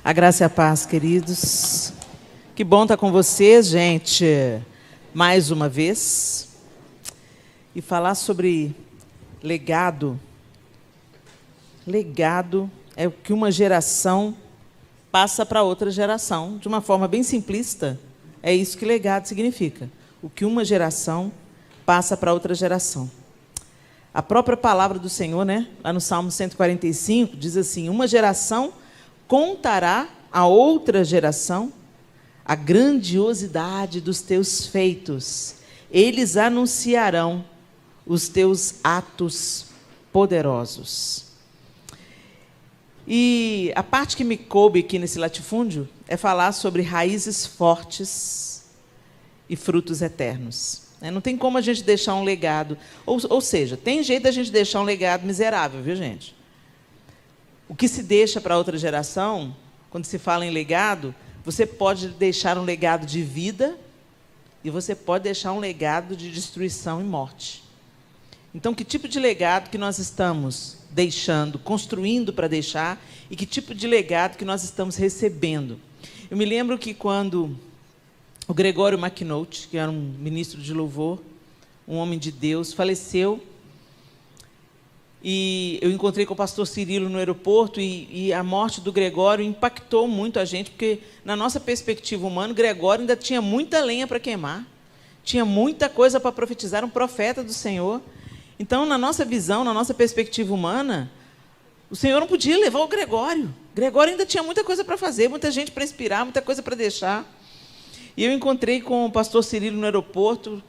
A graça e a paz, queridos. Que bom estar com vocês, gente, mais uma vez. E falar sobre legado. Legado é o que uma geração passa para outra geração. De uma forma bem simplista, é isso que legado significa. O que uma geração passa para outra geração. A própria palavra do Senhor, né, lá no Salmo 145, diz assim: uma geração contará a outra geração a grandiosidade dos teus feitos. Eles anunciarão os teus atos poderosos. E a parte que me coube aqui nesse latifúndio é falar sobre raízes fortes e frutos eternos. Não tem como a gente deixar um legado. Ou seja, tem jeito da gente deixar um legado miserável, viu, gente? O que se deixa para outra geração, quando se fala em legado, você pode deixar um legado de vida e você pode deixar um legado de destruição e morte. Então, que tipo de legado que nós estamos deixando, construindo para deixar, e que tipo de legado que nós estamos recebendo? Eu me lembro que quando o Gregório McNulty, que era um ministro de louvor, um homem de Deus, faleceu, e eu encontrei com o pastor Cirilo no aeroporto, e a morte do Gregório impactou muito a gente, porque, na nossa perspectiva humana, Gregório ainda tinha muita lenha para queimar, tinha muita coisa para profetizar, um profeta do Senhor. Então, na nossa visão, na nossa perspectiva humana, o Senhor não podia levar o Gregório. Gregório ainda tinha muita coisa para fazer, muita gente para inspirar, muita coisa para deixar. E eu encontrei com o pastor Cirilo no aeroporto,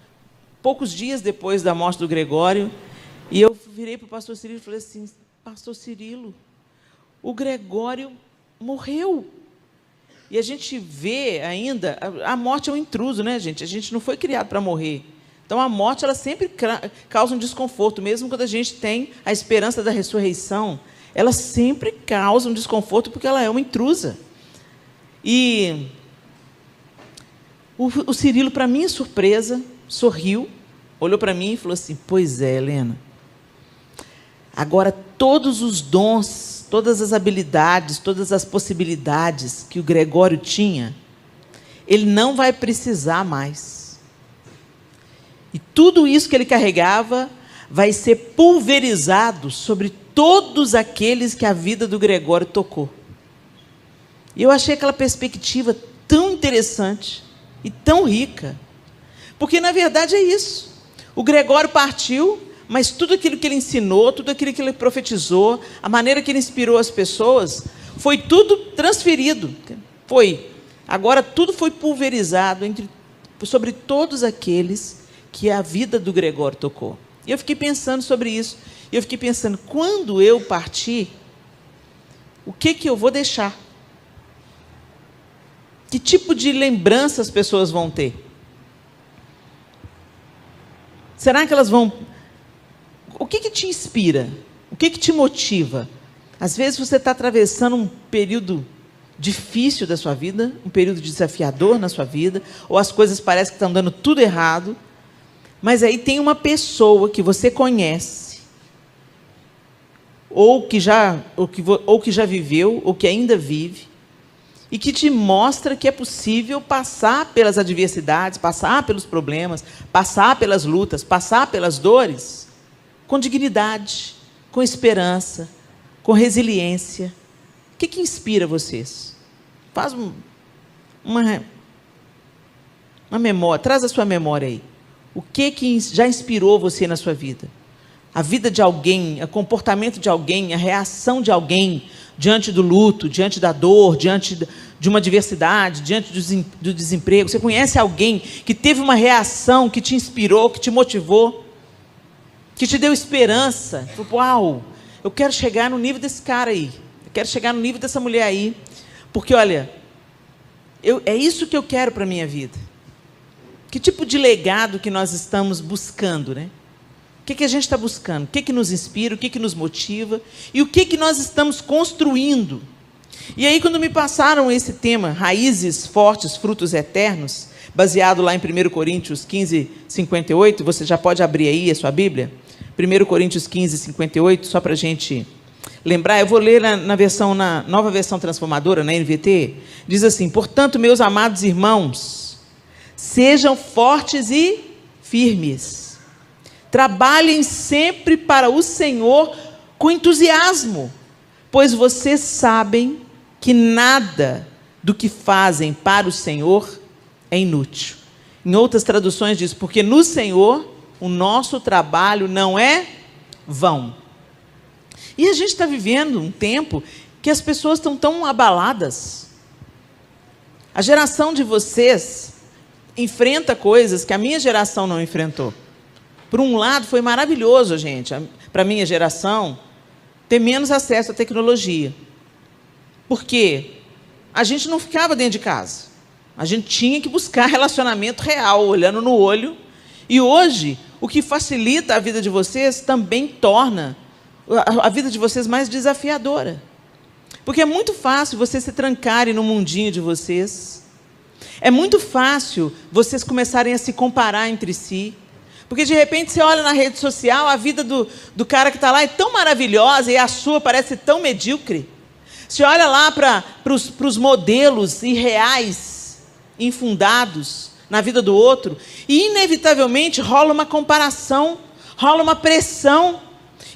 poucos dias depois da morte do Gregório, e eu virei para o pastor Cirilo e falei assim: pastor Cirilo, o Gregório morreu. E a gente vê ainda, a morte é um intruso, né, gente? A gente não foi criado para morrer. Então, a morte, ela sempre causa um desconforto, mesmo quando a gente tem a esperança da ressurreição, ela sempre causa um desconforto, porque ela é uma intrusa. E o Cirilo, para minha surpresa, sorriu, olhou para mim e falou assim: pois é, Helena, agora todos os dons, todas as habilidades, todas as possibilidades que o Gregório tinha, ele não vai precisar mais. E tudo isso que ele carregava vai ser pulverizado sobre todos aqueles que a vida do Gregório tocou. E eu achei aquela perspectiva tão interessante e tão rica, porque, na verdade, é isso. O Gregório partiu, mas tudo aquilo que ele ensinou, tudo aquilo que ele profetizou, a maneira que ele inspirou as pessoas, foi tudo transferido. Agora, tudo foi pulverizado sobre todos aqueles que a vida do Gregório tocou. E eu fiquei pensando sobre isso. E eu fiquei pensando, quando eu partir, o que eu vou deixar? Que tipo de lembrança as pessoas vão ter? Será que elas vão... O que te inspira? O que te motiva? Às vezes você está atravessando um período difícil da sua vida, um período desafiador na sua vida, ou as coisas parecem que estão dando tudo errado, mas aí tem uma pessoa que você conhece, ou que já viveu, ou que ainda vive, e que te mostra que é possível passar pelas adversidades, passar pelos problemas, passar pelas lutas, passar pelas dores, com dignidade, com esperança, com resiliência. O que inspira vocês? Faz uma memória, traz a sua memória aí. O que já inspirou você na sua vida? A vida de alguém, o comportamento de alguém, a reação de alguém diante do luto, diante da dor, diante de uma adversidade, diante do desemprego. Você conhece alguém que teve uma reação que te inspirou, que te motivou, que te deu esperança? Uau, eu quero chegar no nível desse cara aí, eu quero chegar no nível dessa mulher aí, porque, olha, é isso que eu quero para a minha vida. Que tipo de legado que nós estamos buscando, né? O que a gente está buscando? O que nos inspira? O que nos motiva? E o que nós estamos construindo? E aí, quando me passaram esse tema, raízes fortes, frutos eternos, baseado lá em 1 Coríntios 15, 58, você já pode abrir aí a sua Bíblia? 1 Coríntios 15, 58, só para a gente lembrar, eu vou ler na nova versão transformadora, na NVT, diz assim: portanto, meus amados irmãos, sejam fortes e firmes, trabalhem sempre para o Senhor com entusiasmo, pois vocês sabem que nada do que fazem para o Senhor é inútil. Em outras traduções diz, porque no Senhor o nosso trabalho não é vão. E a gente está vivendo um tempo que as pessoas estão tão abaladas. A geração de vocês enfrenta coisas que a minha geração não enfrentou. Por um lado, foi maravilhoso, gente, para a minha geração, ter menos acesso à tecnologia. Por quê? A gente não ficava dentro de casa. A gente tinha que buscar relacionamento real, olhando no olho. E hoje, o que facilita a vida de vocês também torna a vida de vocês mais desafiadora. Porque é muito fácil vocês se trancarem no mundinho de vocês. É muito fácil vocês começarem a se comparar entre si. Porque, de repente, você olha na rede social, a vida do cara que está lá é tão maravilhosa e a sua parece tão medíocre. Você olha lá para os modelos irreais, infundados na vida do outro, e, inevitavelmente, rola uma comparação, rola uma pressão.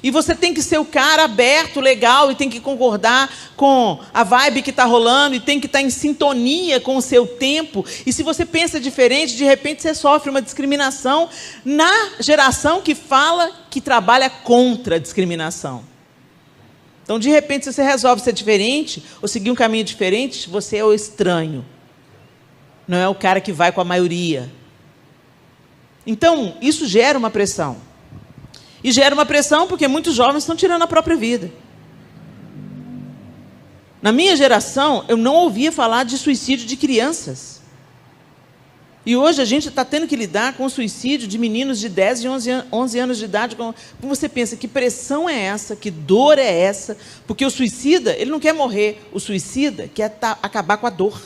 E você tem que ser o cara aberto, legal, e tem que concordar com a vibe que está rolando, e tem que estar em sintonia com o seu tempo. E se você pensa diferente, de repente você sofre uma discriminação na geração que fala, que trabalha contra a discriminação. Então, de repente, se você resolve ser diferente, ou seguir um caminho diferente, você é o estranho. Não é o cara que vai com a maioria. Então, isso gera uma pressão. E gera uma pressão porque muitos jovens estão tirando a própria vida. Na minha geração, eu não ouvia falar de suicídio de crianças. E hoje a gente está tendo que lidar com o suicídio de meninos de 10 e 11 anos de idade. Como você pensa, que pressão é essa? Que dor é essa? Porque o suicida, ele não quer morrer. O suicida quer acabar com a dor.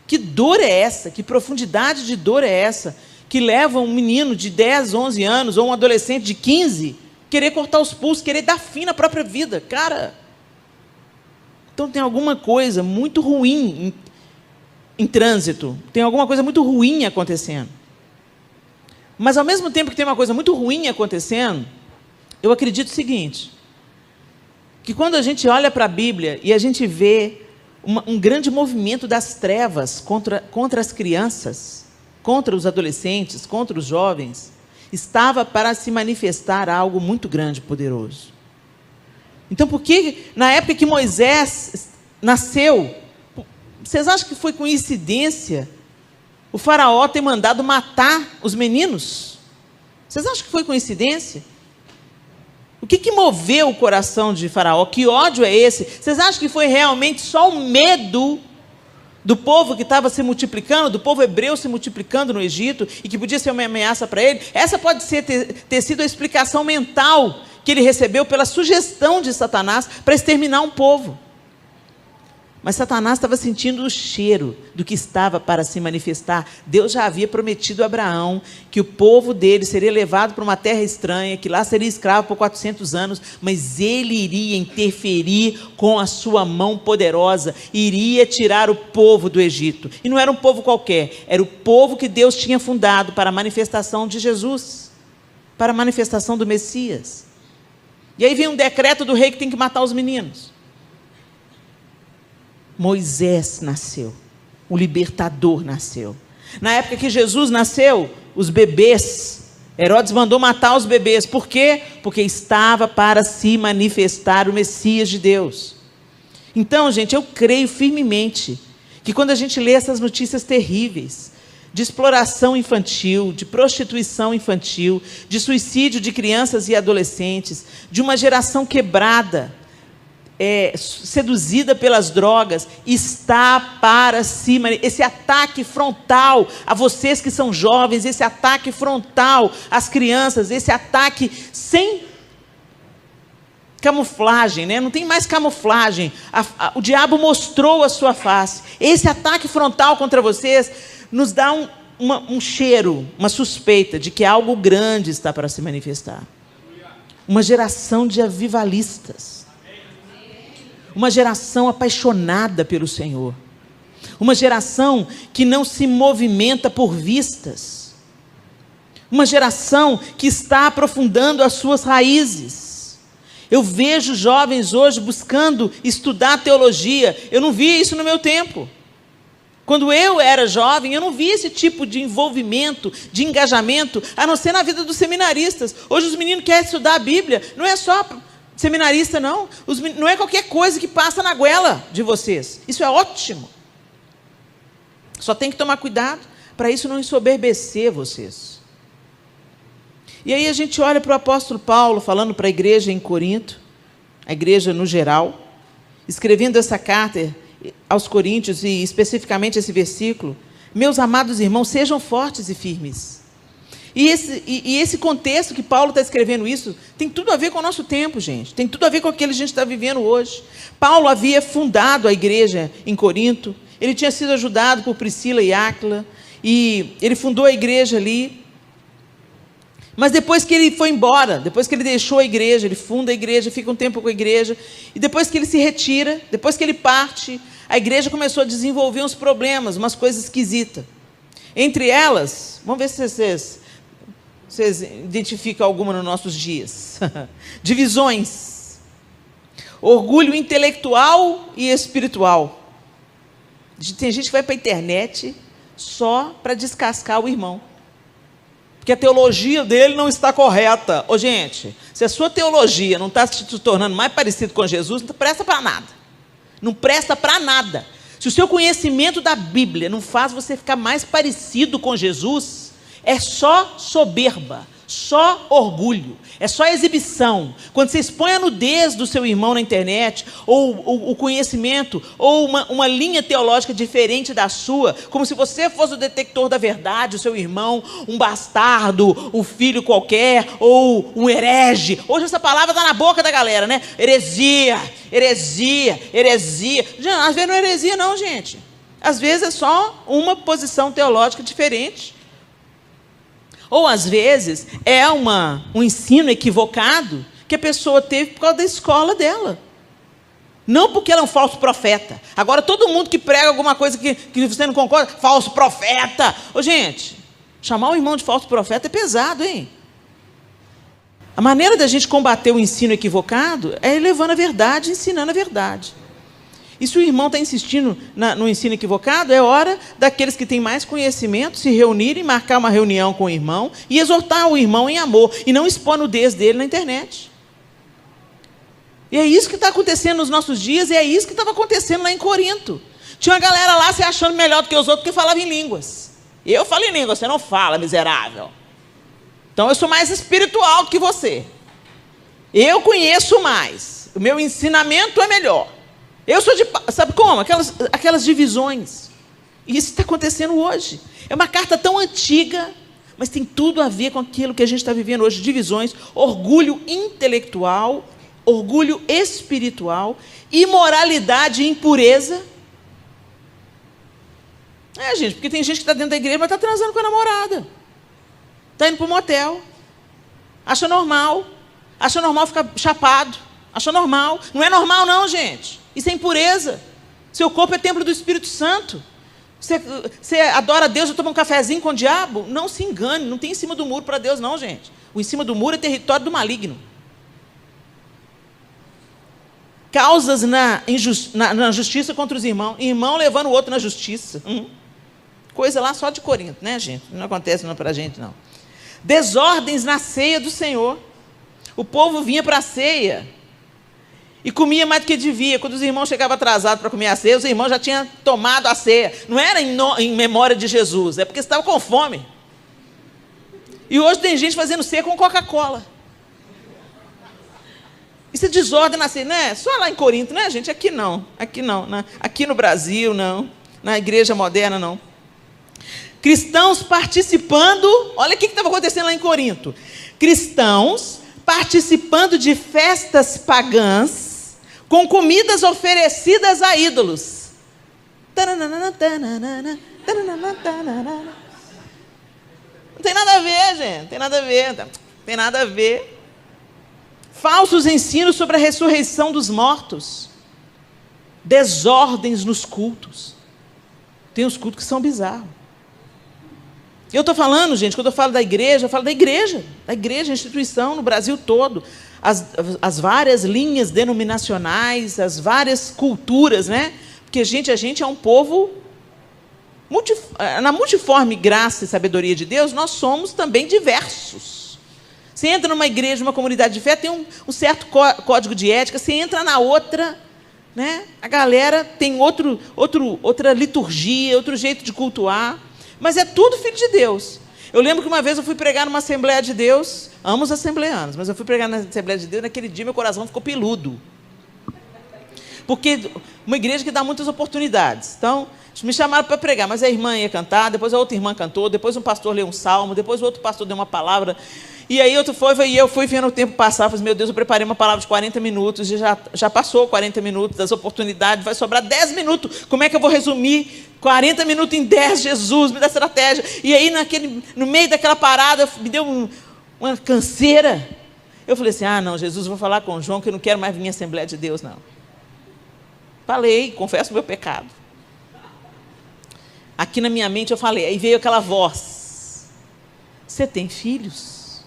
Que dor é essa? Que profundidade de dor é essa? Que leva um menino de 10, 11 anos, ou um adolescente de 15, querer cortar os pulsos, querer dar fim na própria vida. Cara, então tem alguma coisa muito ruim em trânsito, tem alguma coisa muito ruim acontecendo. Mas, ao mesmo tempo que tem uma coisa muito ruim acontecendo, eu acredito o seguinte, que quando a gente olha para a Bíblia e a gente vê um grande movimento das trevas contra as crianças, contra os adolescentes, contra os jovens, estava para se manifestar algo muito grande e poderoso. Então, por que, na época que Moisés nasceu, vocês acham que foi coincidência o faraó ter mandado matar os meninos? Vocês acham que foi coincidência? O que moveu o coração de faraó? Que ódio é esse? Vocês acham que foi realmente só o medo do povo que estava se multiplicando, do povo hebreu se multiplicando no Egito, e que podia ser uma ameaça para ele? Essa pode ter sido a explicação mental que ele recebeu pela sugestão de Satanás para exterminar um povo. Mas Satanás estava sentindo o cheiro do que estava para se manifestar. Deus já havia prometido a Abraão que o povo dele seria levado para uma terra estranha, que lá seria escravo por 400 anos, mas ele iria interferir com a sua mão poderosa, iria tirar o povo do Egito. E não era um povo qualquer, era o povo que Deus tinha fundado para a manifestação de Jesus, para a manifestação do Messias. E aí vem um decreto do rei que tem que matar os meninos. Moisés nasceu, o libertador nasceu. Na época que Jesus nasceu, os bebês, Herodes mandou matar os bebês. Por quê? Porque estava para se manifestar o Messias de Deus. Então, gente, eu creio firmemente que quando a gente lê essas notícias terríveis, de exploração infantil, de prostituição infantil, de suicídio de crianças e adolescentes, de uma geração quebrada, seduzida pelas drogas, está para cima, esse ataque frontal a vocês que são jovens, esse ataque frontal às crianças, esse ataque sem camuflagem, né? Não tem mais camuflagem, o diabo mostrou a sua face. Esse ataque frontal contra vocês nos dá um cheiro, uma suspeita de que algo grande está para se manifestar. uma geração de avivalistas, uma geração apaixonada pelo Senhor, uma geração que não se movimenta por vistas, uma geração que está aprofundando as suas raízes. Eu vejo jovens hoje buscando estudar teologia. Eu não via isso no meu tempo. Quando eu era jovem, eu não via esse tipo de envolvimento, de engajamento, a não ser na vida dos seminaristas. Hoje os meninos querem estudar a Bíblia, não é só seminarista, não. Não é qualquer coisa que passa na goela de vocês. Isso é ótimo. Só tem que tomar cuidado para isso não ensoberbecer vocês. E aí a gente olha para o apóstolo Paulo, falando para a igreja em Corinto, a igreja no geral, escrevendo essa carta aos Coríntios, e especificamente esse versículo: meus amados irmãos, sejam fortes e firmes. E esse contexto que Paulo está escrevendo isso, tem tudo a ver com o nosso tempo, gente. Tem tudo a ver com aquilo que a gente está vivendo hoje. Paulo havia fundado a igreja em Corinto, ele tinha sido ajudado por Priscila e Áquila, e ele fundou a igreja ali. Mas depois que ele foi embora, depois que ele deixou a igreja, ele funda a igreja, fica um tempo com a igreja, e depois que ele se retira, depois que ele parte, a igreja começou a desenvolver uns problemas, umas coisas esquisitas. Entre elas, vamos ver se vocês identificam alguma nos nossos dias. Divisões. Orgulho intelectual e espiritual. Tem gente que vai para a internet só para descascar o irmão, porque a teologia dele não está correta. Ô, gente, se a sua teologia não está se tornando mais parecido com Jesus, não presta para nada. Não presta para nada. Se o seu conhecimento da Bíblia não faz você ficar mais parecido com Jesus, é só soberba, só orgulho, é só exibição. Quando você expõe a nudez do seu irmão na internet, ou o conhecimento, ou uma linha teológica diferente da sua, como se você fosse o detector da verdade, o seu irmão, um bastardo, um filho qualquer, ou um herege. Hoje essa palavra está na boca da galera, né? Heresia, heresia, heresia. Às vezes não é heresia não, gente. Às vezes é só uma posição teológica diferente. Ou, às vezes, é um ensino equivocado que a pessoa teve por causa da escola dela. Não porque ela é um falso profeta. Agora, todo mundo que prega alguma coisa que você não concorda, falso profeta. Ô, gente, chamar o irmão de falso profeta é pesado, hein? A maneira da gente combater o ensino equivocado é levando a verdade, ensinando a verdade. E se o irmão está insistindo no ensino equivocado, é hora daqueles que têm mais conhecimento se reunirem, marcar uma reunião com o irmão e exortar o irmão em amor, e não expor a nudez dele na internet. E é isso que está acontecendo nos nossos dias, e é isso que estava acontecendo lá em Corinto. Tinha uma galera lá se achando melhor do que os outros, porque falava em línguas. Eu falo em línguas, você não fala, miserável. Então eu sou mais espiritual do que você. Eu conheço mais. O meu ensinamento é melhor. Eu sou de... Sabe como? Aquelas divisões. E isso está acontecendo hoje. É uma carta tão antiga, mas tem tudo a ver com aquilo que a gente está vivendo hoje. Divisões, orgulho intelectual, orgulho espiritual, imoralidade e impureza. É, gente, porque tem gente que está dentro da igreja, mas está transando com a namorada. Está indo para o motel. Acha normal ficar chapado. Acha normal. Não é normal não, gente. Isso é impureza. Seu corpo é templo do Espírito Santo. Você adora a Deus e toma um cafezinho com o diabo? Não se engane, não tem em cima do muro para Deus não, gente. O em cima do muro é território do maligno. Causas na justiça contra os irmãos. Irmão levando o outro na justiça. Coisa lá só de Corinto, né, gente? Não acontece não para a gente, não. Desordens na ceia do Senhor. O povo vinha para a ceia e comia mais do que devia. Quando os irmãos chegavam atrasados para comer a ceia, os irmãos já tinham tomado a ceia. Não era em memória de Jesus, é porque estavam com fome. E hoje tem gente fazendo ceia com Coca-Cola. Isso é desordem na ceia, não é? Só lá em Corinto, né, gente? Aqui não. Aqui no Brasil, não. Na igreja moderna, não. Cristãos participando... Olha o que estava acontecendo lá em Corinto. Cristãos participando de festas pagãs com comidas oferecidas a ídolos. Não tem nada a ver, gente. Tem nada a ver. falsos ensinos sobre a ressurreição dos mortos, desordens nos cultos. Tem uns cultos que são bizarros. Eu estou falando, gente, quando eu falo da igreja, eu falo da igreja, instituição no Brasil todo, as várias linhas denominacionais, as várias culturas, né? Porque, gente, a gente é um povo, na multiforme graça e sabedoria de Deus, nós somos também diversos. Você entra numa igreja, numa comunidade de fé, tem um certo código de ética, você entra na outra, né? A galera tem outra liturgia, outro jeito de cultuar, mas é tudo filho de Deus. Eu lembro que uma vez eu fui pregar numa Assembleia de Deus, amo os assembleanos, mas eu fui pregar na Assembleia de Deus, naquele dia meu coração ficou peludo. Porque uma igreja que dá muitas oportunidades. Então, me chamaram para pregar, mas a irmã ia cantar, depois a outra irmã cantou, depois um pastor leu um salmo, depois o outro pastor deu uma palavra. E aí eu fui vendo o tempo passar, falei, meu Deus, eu preparei uma palavra de 40 minutos, e já passou 40 minutos das oportunidades, vai sobrar 10 minutos. Como é que eu vou resumir 40 minutos em 10, Jesus, me dá estratégia. E aí, no meio daquela parada, me deu uma canseira. Eu falei assim, não, Jesus, vou falar com o João, que eu não quero mais vir em Assembleia de Deus, não. Falei, confesso o meu pecado. Aqui na minha mente eu falei, aí veio aquela voz, você tem filhos?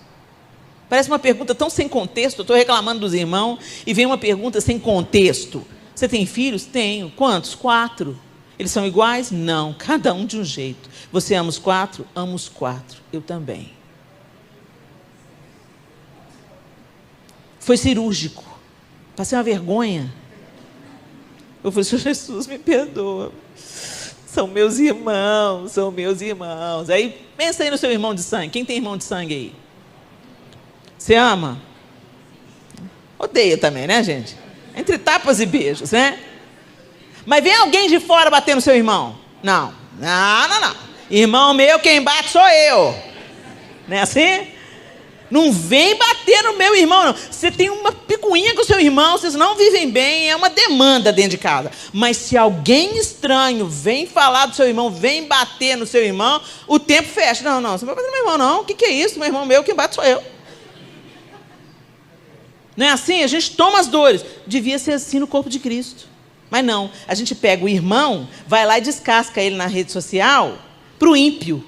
Parece uma pergunta tão sem contexto, eu estou reclamando dos irmãos, e vem uma pergunta sem contexto. Você tem filhos? Tenho. Quantos? 4. Eles são iguais? Não, cada um de um jeito. Você ama os 4? Amo os 4. Eu também. Foi cirúrgico. Passei uma vergonha. Eu falei, Senhor Jesus, me perdoa. São meus irmãos, são meus irmãos. Aí, pensa aí no seu irmão de sangue. Quem tem irmão de sangue aí? Você ama? Odeia também, né, gente? Entre tapas e beijos, né? Mas vem alguém de fora bater no seu irmão? Não. Irmão meu, quem bate sou eu. Não é assim? Não vem bater no meu irmão, não. Você tem uma picuinha com o seu irmão, vocês não vivem bem, é uma demanda dentro de casa. Mas se alguém estranho vem falar do seu irmão, vem bater no seu irmão, o tempo fecha. Não, você não vai bater no meu irmão, não. O que é isso? Meu irmão meu, quem bate sou eu. Não é assim? A gente toma as dores. Devia ser assim no corpo de Cristo. Mas não. A gente pega o irmão, vai lá e descasca ele na rede social para o ímpio,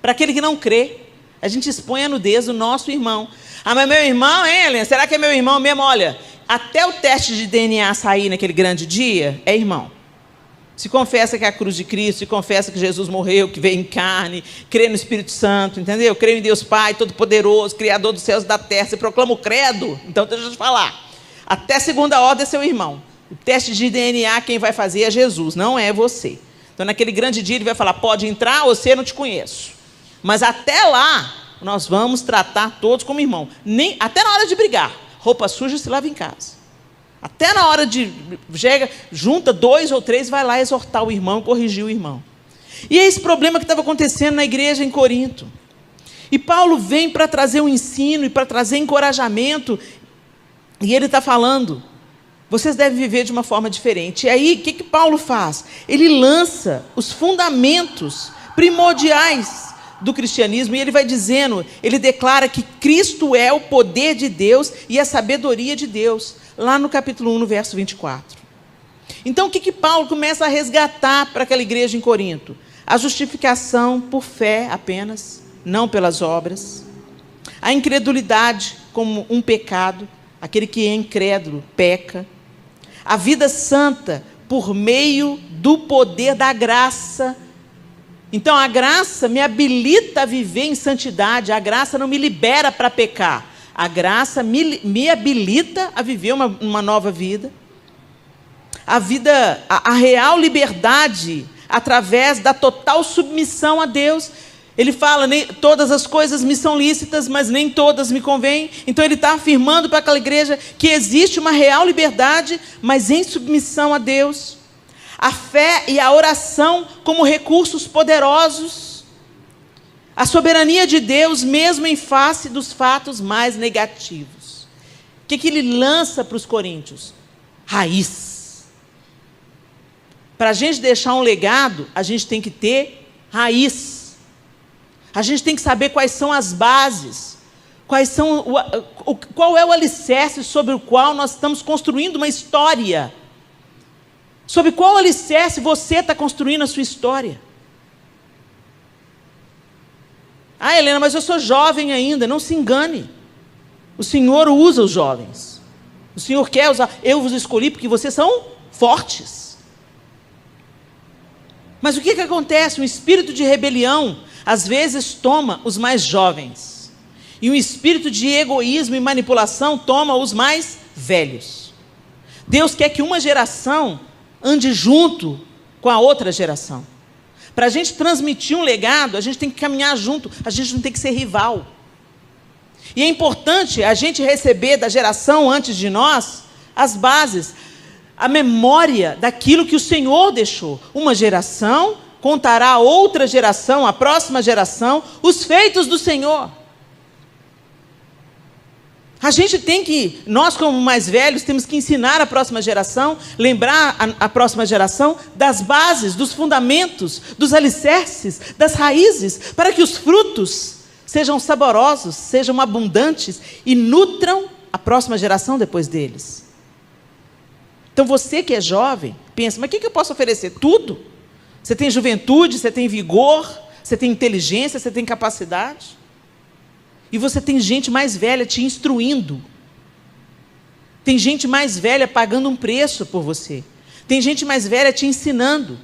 para aquele que não crê. A gente expõe a nudez do nosso irmão. Mas meu irmão, hein, Helena? Será que é meu irmão mesmo? Olha, até o teste de DNA sair naquele grande dia, é irmão. Se confessa que é a cruz de Cristo, se confessa que Jesus morreu, que veio em carne, crê no Espírito Santo, entendeu? Crê em Deus Pai, Todo-Poderoso, Criador dos céus e da terra. Você proclama o credo? Então deixa eu te falar. Até segunda ordem é seu irmão. O teste de DNA quem vai fazer é Jesus, não é você. Então naquele grande dia ele vai falar, pode entrar, você não te conheço. Mas até lá, nós vamos tratar todos como irmão. Até na hora de brigar, roupa suja se lava em casa. Até na hora de... junta 2 ou 3, vai lá exortar o irmão, corrigir o irmão. E é esse problema que estava acontecendo na igreja em Corinto. E Paulo vem para trazer um ensino e para trazer encorajamento. E ele está falando, vocês devem viver de uma forma diferente. E aí, o que Paulo faz? Ele lança os fundamentos primordiais do cristianismo, e ele vai dizendo, ele declara que Cristo é o poder de Deus e a sabedoria de Deus, lá no capítulo 1, no verso 24. Então, o que Paulo começa a resgatar para aquela igreja em Corinto? A justificação por fé apenas, não pelas obras. A incredulidade como um pecado, aquele que é incrédulo peca. A vida santa por meio do poder da graça. Então, a graça me habilita a viver em santidade, a graça não me libera para pecar, a graça me habilita a viver uma nova vida. A real liberdade, através da total submissão a Deus. Ele fala, todas as coisas me são lícitas, mas nem todas me convêm. Então, ele está afirmando para aquela igreja que existe uma real liberdade, mas em submissão a Deus. A fé e a oração como recursos poderosos. A soberania de Deus, mesmo em face dos fatos mais negativos. O que ele lança para os coríntios? Raiz. Para a gente deixar um legado, a gente tem que ter raiz. A gente tem que saber quais são as bases. qual é o alicerce sobre o qual nós estamos construindo uma história? Sobre qual alicerce você está construindo a sua história? Ah, Helena, mas eu sou jovem ainda. Não se engane. O Senhor usa os jovens. O Senhor quer usar. Eu vos escolhi porque vocês são fortes. Mas o que acontece? Um espírito de rebelião, às vezes, toma os mais jovens. E um espírito de egoísmo e manipulação toma os mais velhos. Deus quer que uma geração ande junto com a outra geração. Para a gente transmitir um legado, a gente tem que caminhar junto, a gente não tem que ser rival. E é importante a gente receber da geração antes de nós as bases, a memória daquilo que o Senhor deixou. Uma geração contará a outra geração, a próxima geração, os feitos do Senhor. A gente tem que, nós como mais velhos, temos que ensinar a próxima geração, lembrar a próxima geração das bases, dos fundamentos, dos alicerces, das raízes, para que os frutos sejam saborosos, sejam abundantes e nutram a próxima geração depois deles. Então você que é jovem, pensa, mas o que eu posso oferecer? Tudo. Você tem juventude, você tem vigor, você tem inteligência, você tem capacidade. E você tem gente mais velha te instruindo. Tem gente mais velha pagando um preço por você. Tem gente mais velha te ensinando.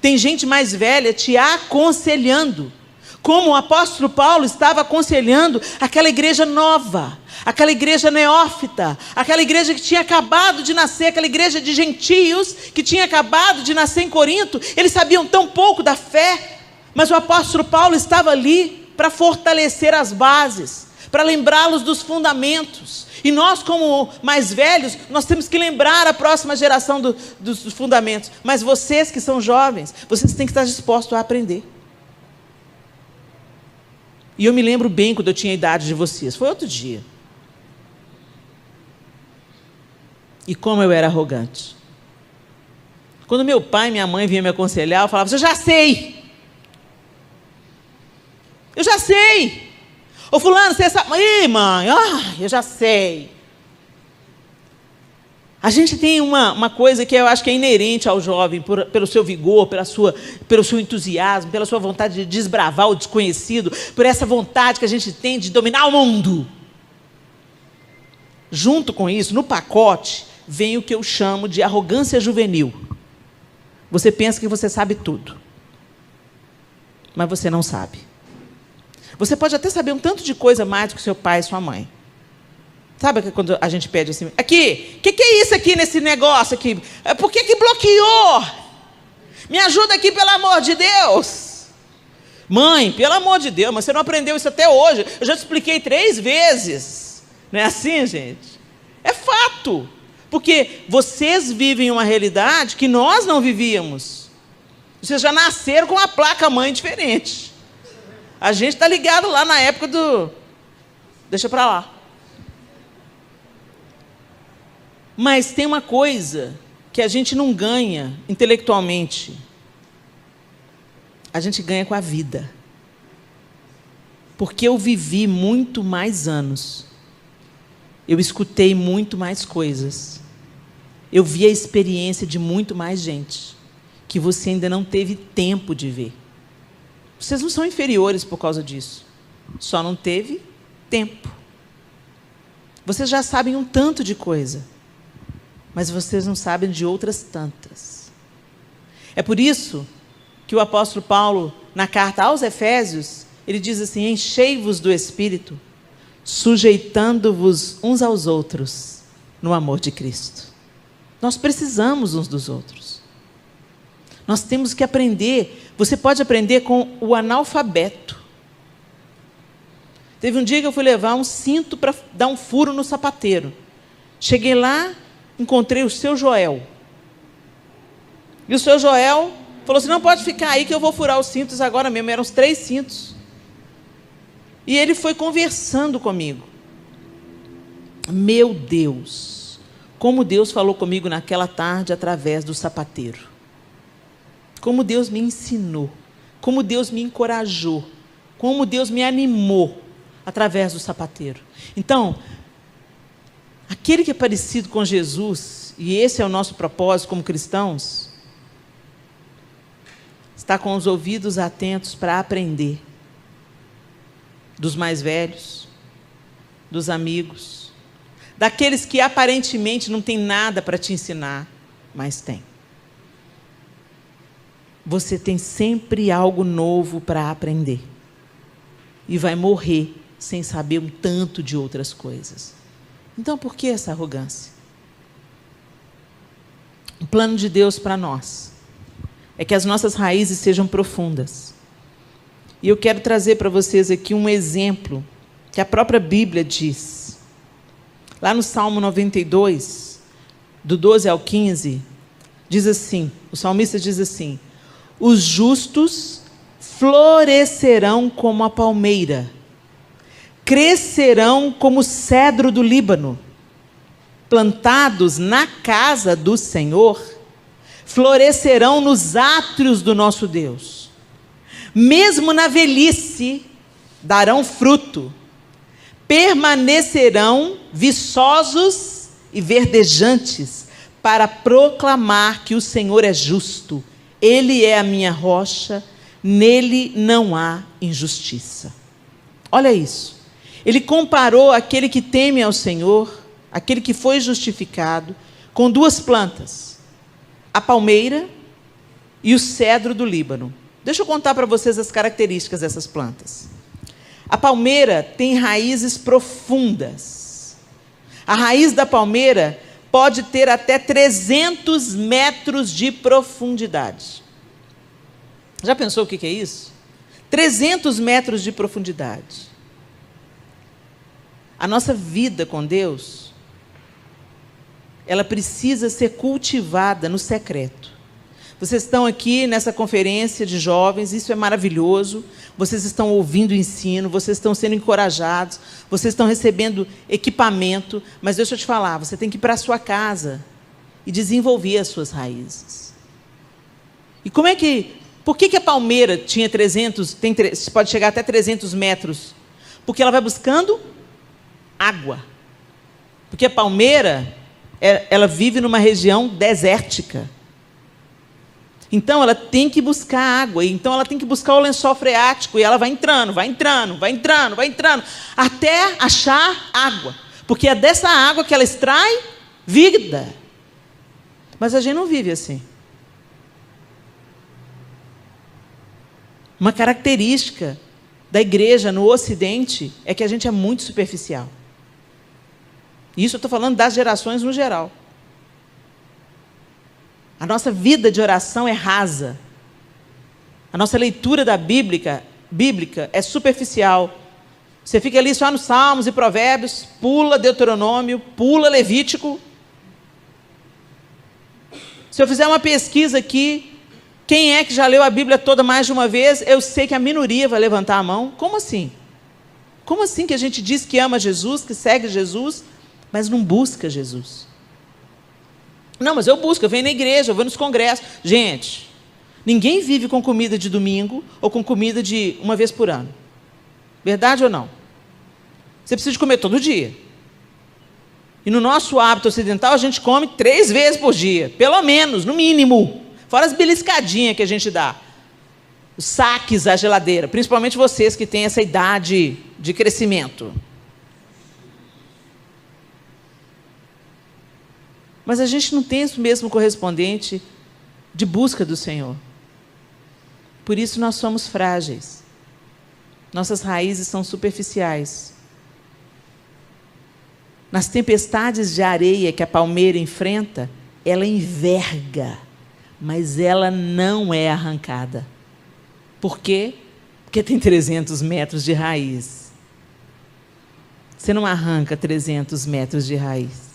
Tem gente mais velha te aconselhando. Como o apóstolo Paulo estava aconselhando aquela igreja nova, aquela igreja neófita, aquela igreja que tinha acabado de nascer, aquela igreja de gentios que tinha acabado de nascer em Corinto. Eles sabiam tão pouco da fé, mas o apóstolo Paulo estava ali para fortalecer as bases, para lembrá-los dos fundamentos. E nós, como mais velhos, nós temos que lembrar a próxima geração dos fundamentos. Mas vocês que são jovens, vocês têm que estar dispostos a aprender. E eu me lembro bem quando eu tinha a idade de vocês. Foi outro dia. E como eu era arrogante. Quando meu pai e minha mãe vinham me aconselhar, eu falava, eu já sei. Eu já sei. Ô fulano, você sabe? Ih, mãe, eu já sei. A gente tem uma coisa que eu acho que é inerente ao jovem, pelo seu vigor, pelo seu entusiasmo, pela sua vontade de desbravar o desconhecido, por essa vontade que a gente tem de dominar o mundo. Junto com isso, no pacote, vem o que eu chamo de arrogância juvenil. Você pensa que você sabe tudo, mas você não sabe. Você pode até saber um tanto de coisa mais do que seu pai e sua mãe. Sabe que quando a gente pede assim, aqui, o que é isso aqui nesse negócio aqui? Por que bloqueou? Me ajuda aqui, pelo amor de Deus. Mãe, pelo amor de Deus, mas você não aprendeu isso até hoje. Eu já te expliquei 3 vezes. Não é assim, gente? É fato. Porque vocês vivem uma realidade que nós não vivíamos. Vocês já nasceram com uma placa-mãe diferente. A gente está ligado lá na época do... Deixa para lá. Mas tem uma coisa que a gente não ganha intelectualmente. A gente ganha com a vida. Porque eu vivi muito mais anos. Eu escutei muito mais coisas. Eu vi a experiência de muito mais gente que você ainda não teve tempo de ver. Vocês não são inferiores por causa disso. Só não teve tempo. Vocês já sabem um tanto de coisa, mas vocês não sabem de outras tantas. É por isso que o apóstolo Paulo, na carta aos Efésios, ele diz assim, enchei-vos do Espírito, sujeitando-vos uns aos outros no amor de Cristo. Nós precisamos uns dos outros. Nós temos que aprender. Você pode aprender com o analfabeto. Teve um dia que eu fui levar um cinto para dar um furo no sapateiro. Cheguei lá, encontrei o seu Joel. E o seu Joel falou assim, não, pode ficar aí que eu vou furar os cintos agora mesmo. Eram uns 3 cintos. E ele foi conversando comigo. Meu Deus, como Deus falou comigo naquela tarde através do sapateiro. Como Deus me ensinou, como Deus me encorajou, como Deus me animou através do sapateiro. Então, aquele que é parecido com Jesus, e esse é o nosso propósito como cristãos, está com os ouvidos atentos para aprender dos mais velhos, dos amigos, daqueles que aparentemente não têm nada para te ensinar, mas tem. Você tem sempre algo novo para aprender. E vai morrer sem saber um tanto de outras coisas. Então, por que essa arrogância? O plano de Deus para nós é que as nossas raízes sejam profundas. E eu quero trazer para vocês aqui um exemplo que a própria Bíblia diz. Lá no Salmo 92, do 12 ao 15, diz assim, o salmista diz assim: os justos florescerão como a palmeira, crescerão como o cedro do Líbano, plantados na casa do Senhor, florescerão nos átrios do nosso Deus. Mesmo na velhice, darão fruto, permanecerão viçosos e verdejantes, para proclamar que o Senhor é justo. Ele é a minha rocha, nele não há injustiça. Olha isso. Ele comparou aquele que teme ao Senhor, aquele que foi justificado, com duas plantas: a palmeira e o cedro do Líbano. Deixa eu contar para vocês as características dessas plantas. A palmeira tem raízes profundas. A raiz da palmeira pode ter até 300 metros de profundidade. Já pensou o que é isso? 300 metros de profundidade. A nossa vida com Deus, ela precisa ser cultivada no secreto. Vocês estão aqui nessa conferência de jovens, isso é maravilhoso. Vocês estão ouvindo o ensino, vocês estão sendo encorajados, vocês estão recebendo equipamento, mas deixa eu te falar, você tem que ir para a sua casa e desenvolver as suas raízes. E por que a palmeira tinha pode chegar até 300 metros? Porque ela vai buscando água. Porque a palmeira, ela vive numa região desértica. Então, ela tem que buscar água, então ela tem que buscar o lençol freático, e ela vai entrando, até achar água, porque é dessa água que ela extrai vida. Mas a gente não vive assim. Uma característica da igreja no Ocidente é que a gente é muito superficial. Isso eu estou falando das gerações no geral. A nossa vida de oração é rasa. A nossa leitura da bíblica é superficial. Você fica ali só nos Salmos e Provérbios, pula Deuteronômio, pula Levítico. Se eu fizer uma pesquisa aqui, quem é que já leu a Bíblia toda mais de uma vez? Eu sei que a minoria vai levantar a mão. Como assim? Como assim que a gente diz que ama Jesus, que segue Jesus, mas não busca Jesus? Não, mas eu busco, eu venho na igreja, eu vou nos congressos. Gente, ninguém vive com comida de domingo ou com comida de uma vez por ano. Verdade ou não? Você precisa de comer todo dia. E no nosso hábito ocidental, a gente come 3 vezes por dia, pelo menos, no mínimo. Fora as beliscadinhas que a gente dá. Os saques à geladeira, principalmente vocês que têm essa idade de crescimento. Mas a gente não tem isso mesmo correspondente de busca do Senhor. Por isso nós somos frágeis. Nossas raízes são superficiais. Nas tempestades de areia que a palmeira enfrenta, ela enverga, mas ela não é arrancada. Por quê? Porque tem 300 metros de raiz. Você não arranca 300 metros de raiz.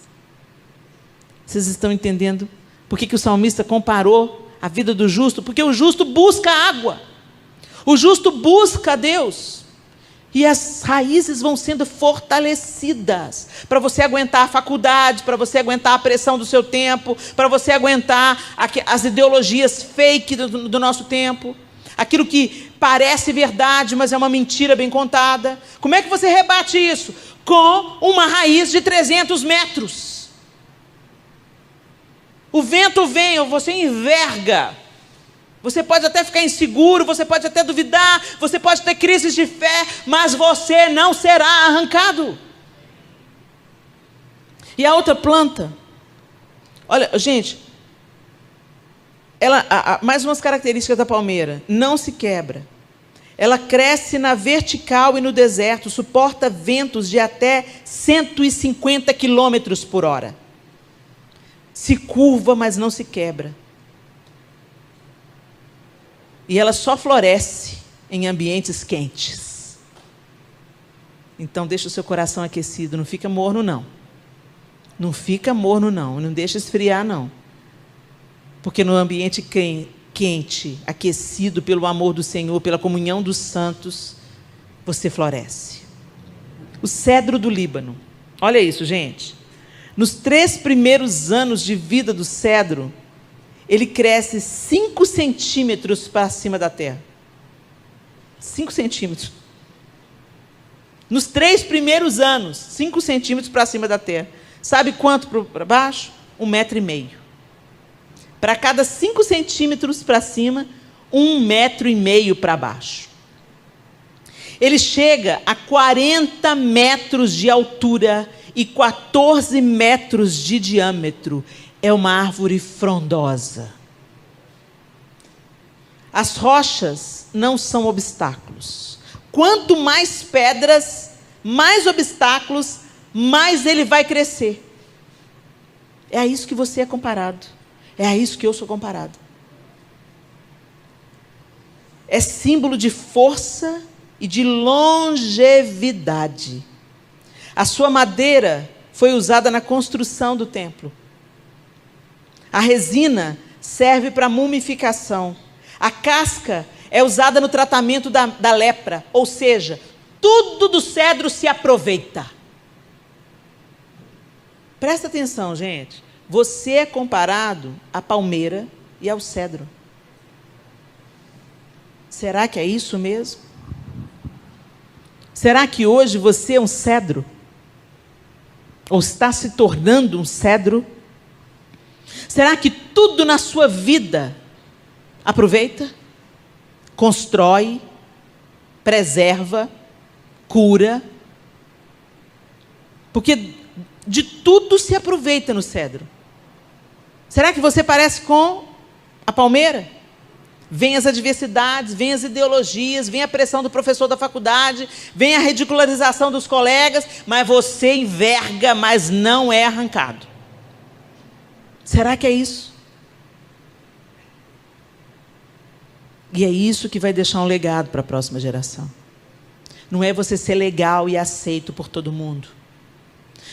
Vocês estão entendendo por que o salmista comparou a vida do justo? Porque o justo busca água. O justo busca a Deus. E as raízes vão sendo fortalecidas para você aguentar a faculdade, para você aguentar a pressão do seu tempo, para você aguentar as ideologias fake do nosso tempo. aquilo que parece verdade, mas é uma mentira bem contada. Como é que você rebate isso? Com uma raiz de 300 metros. O vento vem, você enverga. Você pode até ficar inseguro, você pode até duvidar, você pode ter crises de fé, mas você não será arrancado. E a outra planta, olha, gente, mais umas características da palmeira: não se quebra. Ela cresce na vertical e no deserto, suporta ventos de até 150 quilômetros por hora. Se curva, mas não se quebra. E ela só floresce em ambientes quentes. Então deixa o seu coração aquecido, não fica morno não. Não fica morno não, não deixa esfriar não. Porque no ambiente quente, aquecido pelo amor do Senhor, pela comunhão dos santos, você floresce. O cedro do Líbano. Olha isso, gente. Nos 3 primeiros anos de vida do cedro, ele cresce 5 centímetros para cima da terra. 5 centímetros. Nos 3 primeiros anos, 5 centímetros para cima da terra. Sabe quanto para baixo? 1,5 metro. Para cada 5 centímetros para cima, 1,5 metro para baixo. Ele chega a 40 metros de altura e 14 metros de diâmetro. É uma árvore frondosa. As rochas não são obstáculos. Quanto mais pedras, mais obstáculos, mais ele vai crescer. É a isso que você é comparado. É a isso que eu sou comparado. É símbolo de força e de longevidade. A sua madeira foi usada na construção do templo. A resina serve para mumificação. A casca é usada no tratamento da lepra. Ou seja, tudo do cedro se aproveita. Presta atenção, gente. Você é comparado à palmeira e ao cedro. Será que é isso mesmo? Será que hoje você é um cedro? Ou está se tornando um cedro? Será que tudo na sua vida aproveita, constrói, preserva, cura? Porque de tudo se aproveita no cedro. Será que você parece com a palmeira? Vem as adversidades, vem as ideologias, vem a pressão do professor da faculdade, vem a ridicularização dos colegas, mas você enverga, mas não é arrancado. Será que é isso? E é isso que vai deixar um legado para a próxima geração. Não é você ser legal e aceito por todo mundo.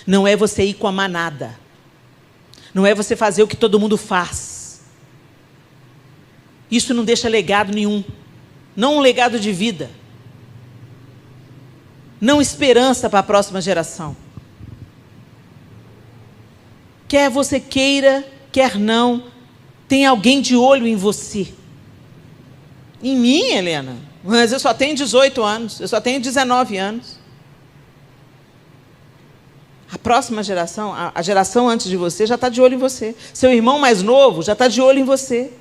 Não é você ir com a manada. Não é você fazer o que todo mundo faz. Isso não deixa legado nenhum. Não um legado de vida. Não esperança para a próxima geração. Quer você queira, quer não, tem alguém de olho em você. Em mim, Helena? Mas eu só tenho 18 anos, eu só tenho 19 anos. A próxima geração, a geração antes de você, já está de olho em você. Seu irmão mais novo já está de olho em você.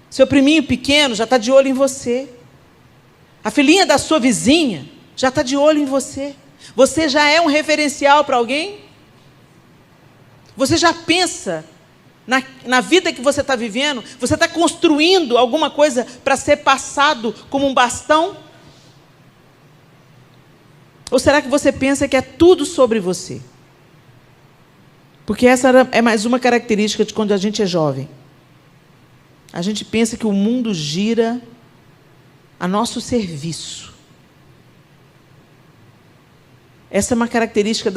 Seu priminho pequeno já está de olho em você. A filhinha da sua vizinha já está de olho em você. Você já é um referencial para alguém? Você já pensa na vida que você está vivendo? Você está construindo alguma coisa para ser passado como um bastão? Ou será que você pensa que é tudo sobre você? Porque essa é mais uma característica de quando a gente é jovem. A gente pensa que o mundo gira a nosso serviço. Essa é uma característica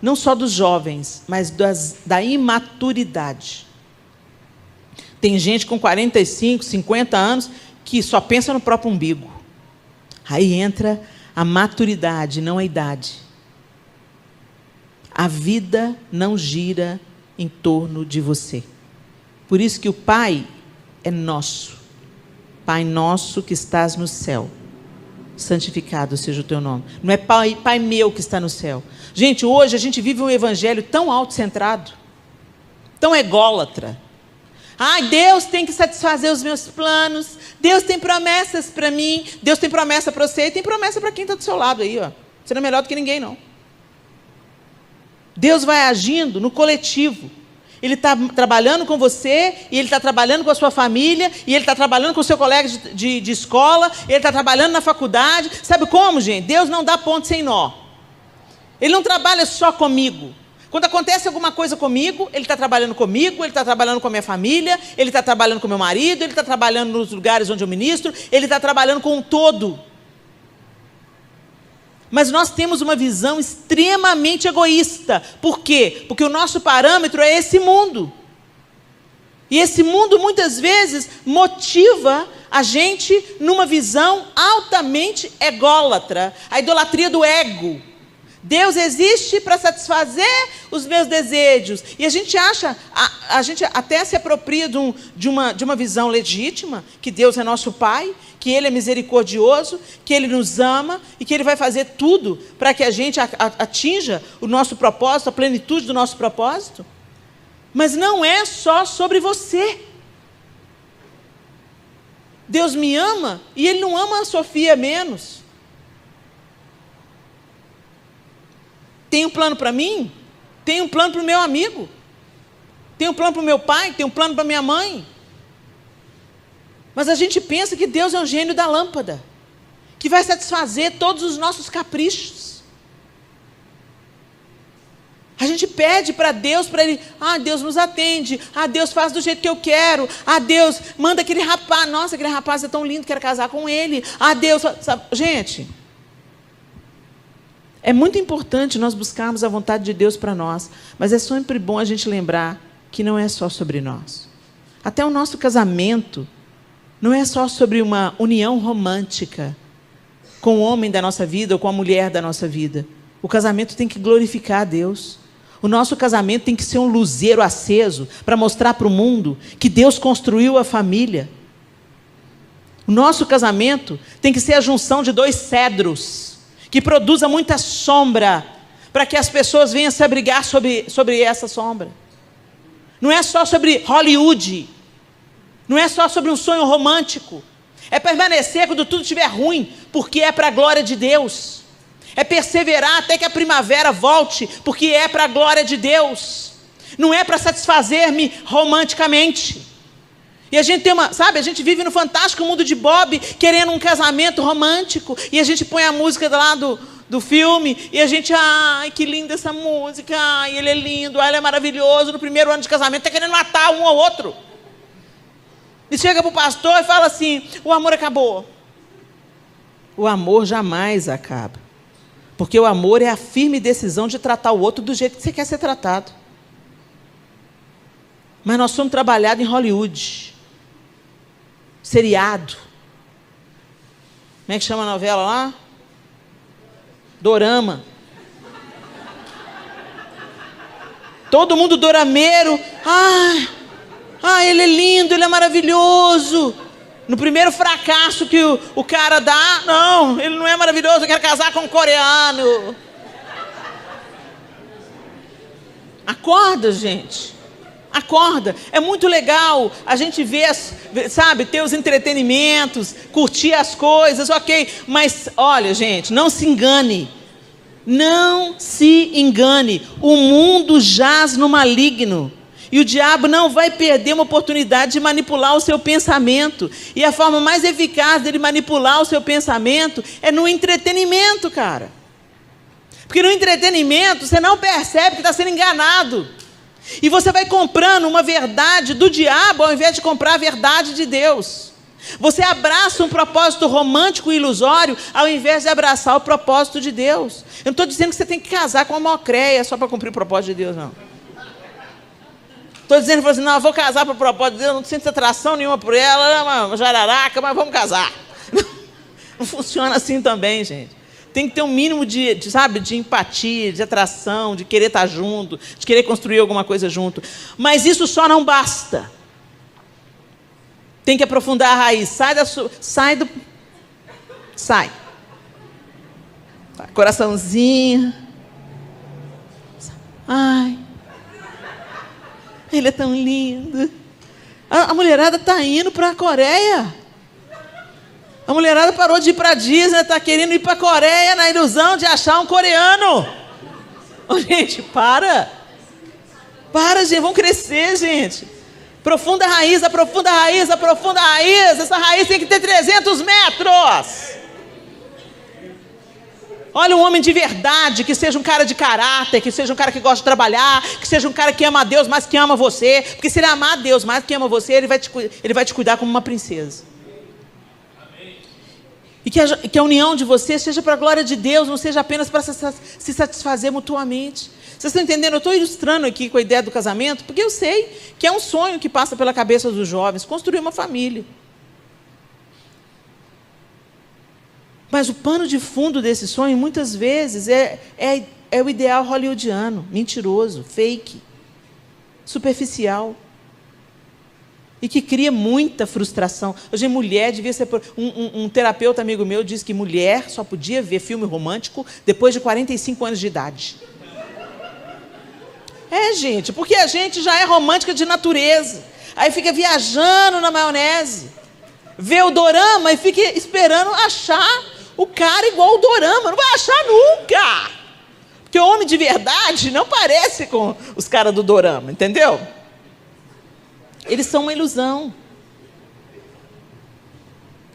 não só dos jovens, mas da imaturidade. Tem gente com 45, 50 anos que só pensa no próprio umbigo. Aí entra a maturidade, não a idade. A vida não gira em torno de você. Por isso que o Pai é nosso. Pai nosso que estás no céu, santificado seja o teu nome. Não é pai meu que está no céu. Gente, hoje a gente vive um evangelho tão autocentrado, tão ególatra. Ai, Deus tem que satisfazer os meus planos. Deus tem promessas para mim. Deus tem promessa para você e tem promessa para quem está do seu lado aí, ó. Você não é melhor do que ninguém, não. Deus vai agindo no coletivo. Ele está trabalhando com você, e Ele está trabalhando com a sua família, e Ele está trabalhando com o seu colega de escola, Ele está trabalhando na faculdade. Sabe como, gente? Deus não dá ponto sem nó. Ele não trabalha só comigo. Quando acontece alguma coisa comigo, Ele está trabalhando comigo, Ele está trabalhando com a minha família, Ele está trabalhando com o meu marido, Ele está trabalhando nos lugares onde eu ministro, Ele está trabalhando com um todo. Mas nós temos uma visão extremamente egoísta. Por quê? Porque o nosso parâmetro é esse mundo. E esse mundo, muitas vezes, motiva a gente numa visão altamente ególatra. A idolatria do ego. Deus existe para satisfazer os meus desejos. E a gente acha, a gente até se apropria de uma visão legítima, que Deus é nosso Pai, que Ele é misericordioso, que Ele nos ama e que Ele vai fazer tudo para que a gente atinja o nosso propósito, a plenitude do nosso propósito. Mas não é só sobre você. Deus me ama e Ele não ama a Sofia menos. Tem um plano para mim? Tem um plano para o meu amigo? Tem um plano para o meu pai? Tem um plano para minha mãe? Mas a gente pensa que Deus é um gênio da lâmpada, que vai satisfazer todos os nossos caprichos. A gente pede para Deus, para Ele, Deus nos atende, Deus faz do jeito que eu quero, Deus manda aquele rapaz, nossa, aquele rapaz é tão lindo, quero casar com ele, Deus, sabe? Gente, é muito importante nós buscarmos a vontade de Deus para nós, mas é sempre bom a gente lembrar que não é só sobre nós. Até o nosso casamento não é só sobre uma união romântica com o homem da nossa vida ou com a mulher da nossa vida. O casamento tem que glorificar a Deus. O nosso casamento tem que ser um luzeiro aceso para mostrar para o mundo que Deus construiu a família. O nosso casamento tem que ser a junção de dois cedros que produza muita sombra, para que as pessoas venham se abrigar sobre essa sombra. Não é só sobre Hollywood, não é só sobre um sonho romântico, é permanecer quando tudo estiver ruim, porque é para a glória de Deus, é perseverar até que a primavera volte, porque é para a glória de Deus, não é para satisfazer-me romanticamente. E a gente tem a gente vive no fantástico mundo de Bob, querendo um casamento romântico, e a gente põe a música lá do filme, e a gente, ai, que linda essa música, ai, ele é lindo, ai, ele é maravilhoso, no primeiro ano de casamento, está querendo matar um ao outro. E chega para o pastor e fala assim, o amor acabou. O amor jamais acaba, porque o amor é a firme decisão de tratar o outro do jeito que você quer ser tratado. Mas nós somos trabalhados em Hollywood, seriado. Como é que chama a novela lá? Dorama. Todo mundo dorameiro. Ele é lindo, ele é maravilhoso. No primeiro fracasso que o cara dá, não, ele não é maravilhoso, eu quero casar com um coreano. Acorda, gente. Acorda, é muito legal a gente ver, ter os entretenimentos, curtir as coisas, ok, mas olha, gente, não se engane, o mundo jaz no maligno, e o diabo não vai perder uma oportunidade de manipular o seu pensamento, e a forma mais eficaz dele manipular o seu pensamento é no entretenimento, cara, porque no entretenimento você não percebe que está sendo enganado, e você vai comprando uma verdade do diabo ao invés de comprar a verdade de Deus. Você abraça um propósito romântico e ilusório ao invés de abraçar o propósito de Deus. Eu não estou dizendo que você tem que casar com uma mocréia só para cumprir o propósito de Deus, não. Estou dizendo assim, não, eu vou casar para o propósito de Deus, não sinto atração nenhuma por ela, é uma jararaca, mas vamos casar. Não funciona assim também, gente. Tem que ter um mínimo de empatia, de atração, de querer estar junto, de querer construir alguma coisa junto. Mas isso só não basta. Tem que aprofundar a raiz. Sai. Coraçãozinho. Ai, ele é tão lindo. A mulherada está indo para a Coreia. A mulherada parou de ir para a Disney, está querendo ir para a Coreia na ilusão de achar um coreano. Oh, gente, para, gente, vamos crescer, gente. Aprofunda a raiz. Essa raiz tem que ter 300 metros. Olha, um homem de verdade, que seja um cara de caráter, que seja um cara que gosta de trabalhar, que seja um cara que ama a Deus mais que ama você, porque se ele amar a Deus mais que ama você, ele vai te cuidar como uma princesa. E que a união de vocês seja para a glória de Deus, não seja apenas para se satisfazer mutuamente. Vocês estão entendendo? Eu estou ilustrando aqui com a ideia do casamento, porque eu sei que é um sonho que passa pela cabeça dos jovens, construir uma família. Mas o pano de fundo desse sonho, muitas vezes, é o ideal hollywoodiano, mentiroso, fake, superficial. E que cria muita frustração. Hoje, mulher devia ser... Um terapeuta amigo meu disse que mulher só podia ver filme romântico depois de 45 anos de idade. Gente, porque a gente já é romântica de natureza. Aí fica viajando na maionese. Vê o dorama e fica esperando achar o cara igual ao dorama. Não vai achar nunca. Porque o homem de verdade não parece com os caras do dorama, entendeu? Eles são uma ilusão.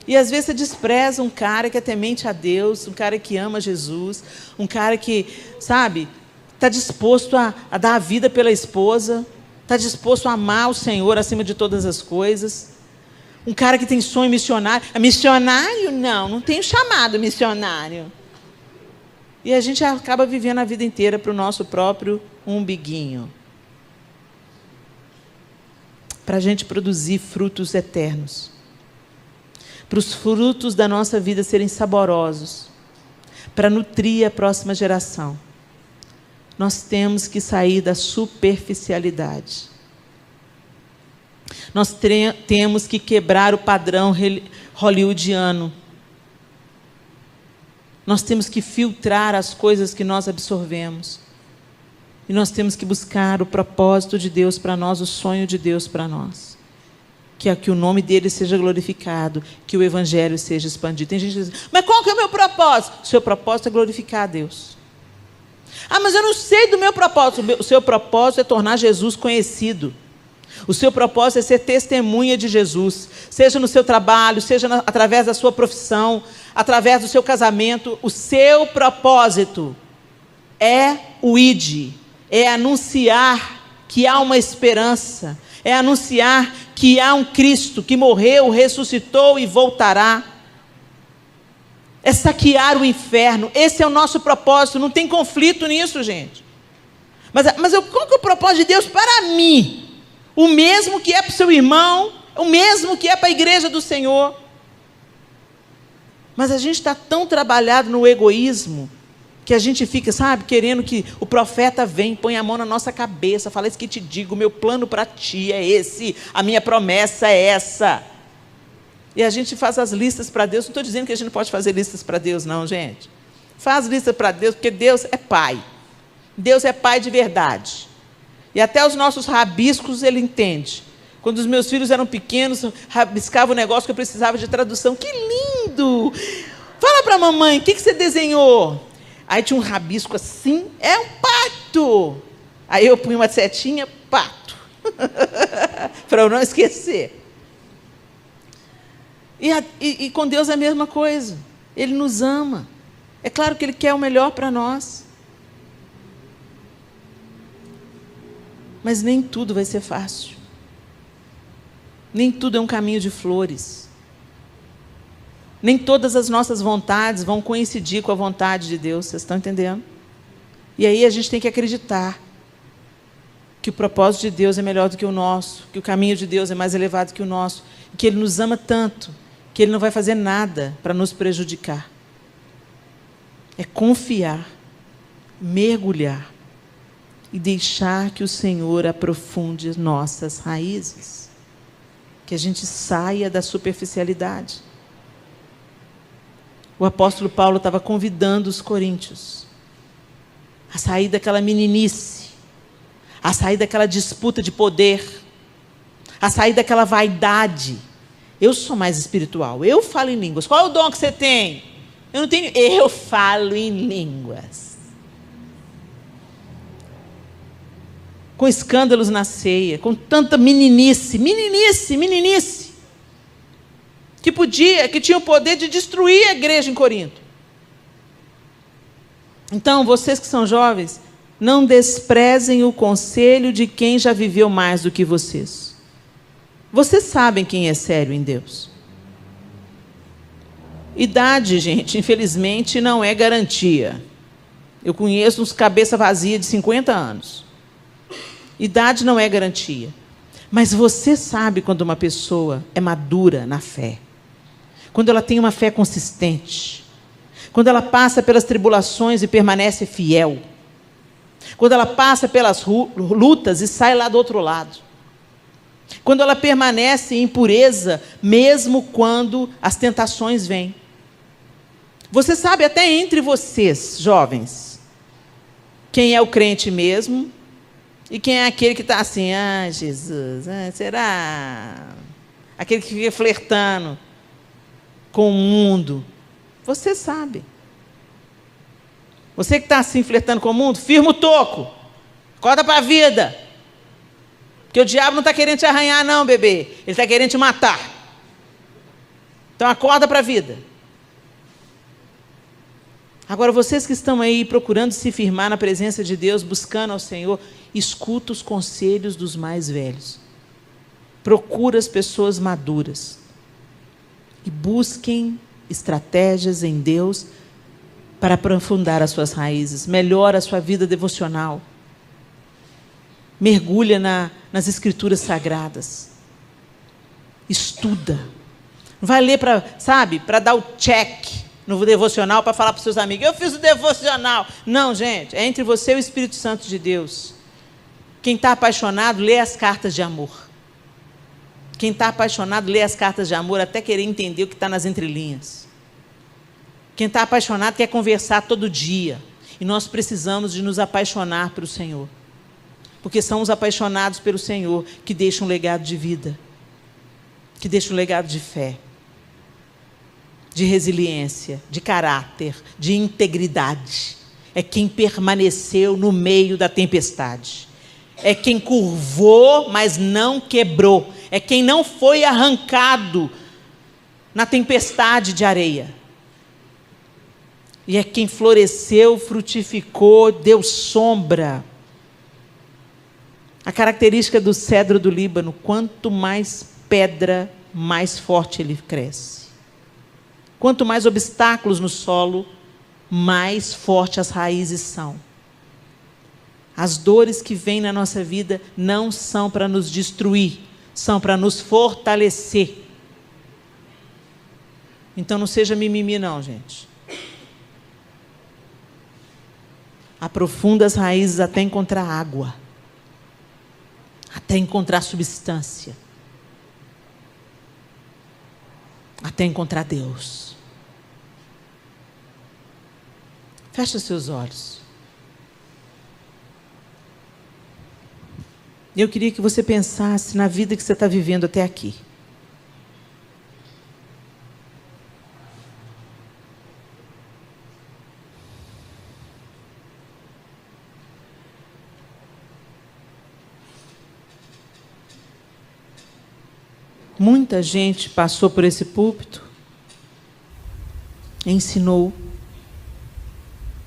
E às vezes você despreza um cara que é temente a Deus, um cara que ama Jesus, um cara que, sabe, está disposto a dar a vida pela esposa, está disposto a amar o Senhor acima de todas as coisas. Um cara que tem sonho missionário. Missionário? Não tem chamado missionário. E a gente acaba vivendo a vida inteira para o nosso próprio umbiguinho. Para a gente produzir frutos eternos. Para os frutos da nossa vida serem saborosos. Para nutrir a próxima geração. Nós temos que sair da superficialidade. Nós temos que quebrar o padrão hollywoodiano. Nós temos que filtrar as coisas que nós absorvemos. E nós temos que buscar o propósito de Deus para nós, o sonho de Deus para nós. Que é que o nome dele seja glorificado, que o evangelho seja expandido. Tem gente que diz, mas qual que é o meu propósito? O seu propósito é glorificar a Deus. Mas eu não sei do meu propósito. O seu propósito é tornar Jesus conhecido. O seu propósito é ser testemunha de Jesus, seja no seu trabalho, seja através da sua profissão, através do seu casamento. O seu propósito é o ID, é anunciar que há uma esperança, é anunciar que há um Cristo que morreu, ressuscitou e voltará. É saquear o inferno. Esse é o nosso propósito, não tem conflito nisso, gente. Mas qual que é o propósito de Deus para mim? O mesmo que é para o seu irmão, o mesmo que é para a igreja do Senhor. Mas a gente está tão trabalhado no egoísmo, que a gente fica, sabe, querendo que o profeta venha, põe a mão na nossa cabeça, fala isso que te digo, o meu plano para ti é esse, a minha promessa é essa. E a gente faz as listas para Deus. Não estou dizendo que a gente não pode fazer listas para Deus, não, gente. Faz listas para Deus, porque Deus é Pai. Deus é Pai de verdade. E até os nossos rabiscos ele entende. Quando os meus filhos eram pequenos, rabiscava o negócio que eu precisava de tradução. Que lindo! Fala para a mamãe, o que você desenhou? Aí tinha um rabisco assim, é um pato. Aí eu punha uma setinha, pato. Para eu não esquecer. E com Deus é a mesma coisa. Ele nos ama. É claro que Ele quer o melhor para nós. Mas nem tudo vai ser fácil. Nem tudo é um caminho de flores. Nem todas as nossas vontades vão coincidir com a vontade de Deus. Vocês estão entendendo? E aí a gente tem que acreditar que o propósito de Deus é melhor do que o nosso, que o caminho de Deus é mais elevado que o nosso, que Ele nos ama tanto, que Ele não vai fazer nada para nos prejudicar. É confiar, mergulhar e deixar que o Senhor aprofunde nossas raízes. que a gente saia da superficialidade. O apóstolo Paulo estava convidando os coríntios a sair daquela meninice, a sair daquela disputa de poder, a sair daquela vaidade. Eu sou mais espiritual, eu falo em línguas. Qual é o dom que você tem? Eu não tenho. Eu falo em línguas. Com escândalos na ceia, com tanta meninice, que tinha o poder de destruir a igreja em Corinto. Então, vocês que são jovens, não desprezem o conselho de quem já viveu mais do que vocês. Vocês sabem quem é sério em Deus. Idade, gente, infelizmente, não é garantia. Eu conheço uns cabeça vazia de 50 anos. Idade não é garantia. Mas você sabe quando uma pessoa é madura na fé. Quando ela tem uma fé consistente. Quando ela passa pelas tribulações e permanece fiel. Quando ela passa pelas lutas e sai lá do outro lado. Quando ela permanece em pureza, mesmo quando as tentações vêm. Você sabe até entre vocês, jovens, quem é o crente mesmo e quem é aquele que está assim, Jesus, será? Aquele que fica flertando com o mundo. Você sabe. Você que está assim flertando com o mundo, firma o toco. Acorda para a vida. Porque o diabo não está querendo te arranhar não, bebê. Ele está querendo te matar. Então acorda para a vida. Agora, vocês que estão aí procurando se firmar na presença de Deus, buscando ao Senhor, escuta os conselhos dos mais velhos. Procura as pessoas maduras. E busquem estratégias em Deus para aprofundar as suas raízes. Melhora a sua vida devocional. Mergulha nas Escrituras Sagradas. Estuda. Não vai ler para dar o check no devocional, para falar para os seus amigos, eu fiz o devocional. Não, gente, é entre você e o Espírito Santo de Deus. Quem está apaixonado, lê as cartas de amor. Quem está apaixonado, lê as cartas de amor até querer entender o que está nas entrelinhas. Quem está apaixonado quer conversar todo dia. E nós precisamos de nos apaixonar pelo Senhor. Porque são os apaixonados pelo Senhor que deixam um legado de vida. Que deixam um legado de fé. De resiliência, de caráter, de integridade. É quem permaneceu no meio da tempestade. É quem curvou, mas não quebrou. É quem não foi arrancado na tempestade de areia. E é quem floresceu, frutificou, deu sombra. A característica do cedro do Líbano, quanto mais pedra, mais forte ele cresce. Quanto mais obstáculos no solo, mais fortes as raízes são. As dores que vêm na nossa vida não são para nos destruir, são para nos fortalecer. Então não seja mimimi não, gente. Aprofunda as raízes até encontrar água. Até encontrar substância. Até encontrar Deus. Feche os seus olhos. Eu queria que você pensasse na vida que você está vivendo até aqui. Muita gente passou por esse púlpito, ensinou,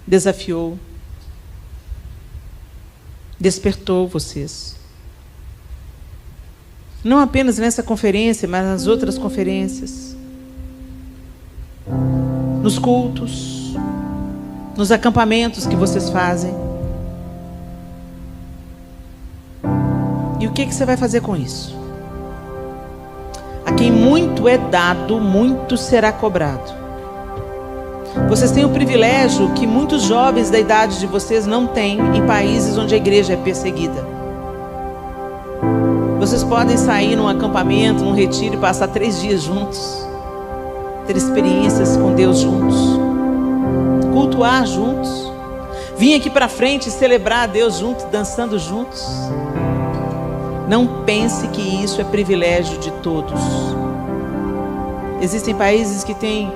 desafiou, despertou vocês. Não apenas nessa conferência, mas nas outras conferências. Nos cultos, nos acampamentos que vocês fazem. E o que você vai fazer com isso? A quem muito é dado, muito será cobrado. Vocês têm o privilégio que muitos jovens da idade de vocês não têm em países onde a igreja é perseguida. Vocês podem sair num acampamento, num retiro e passar 3 dias juntos, ter experiências com Deus juntos, cultuar juntos, vir aqui para frente e celebrar a Deus juntos, dançando juntos. Não pense que isso é privilégio de todos. Existem países que têm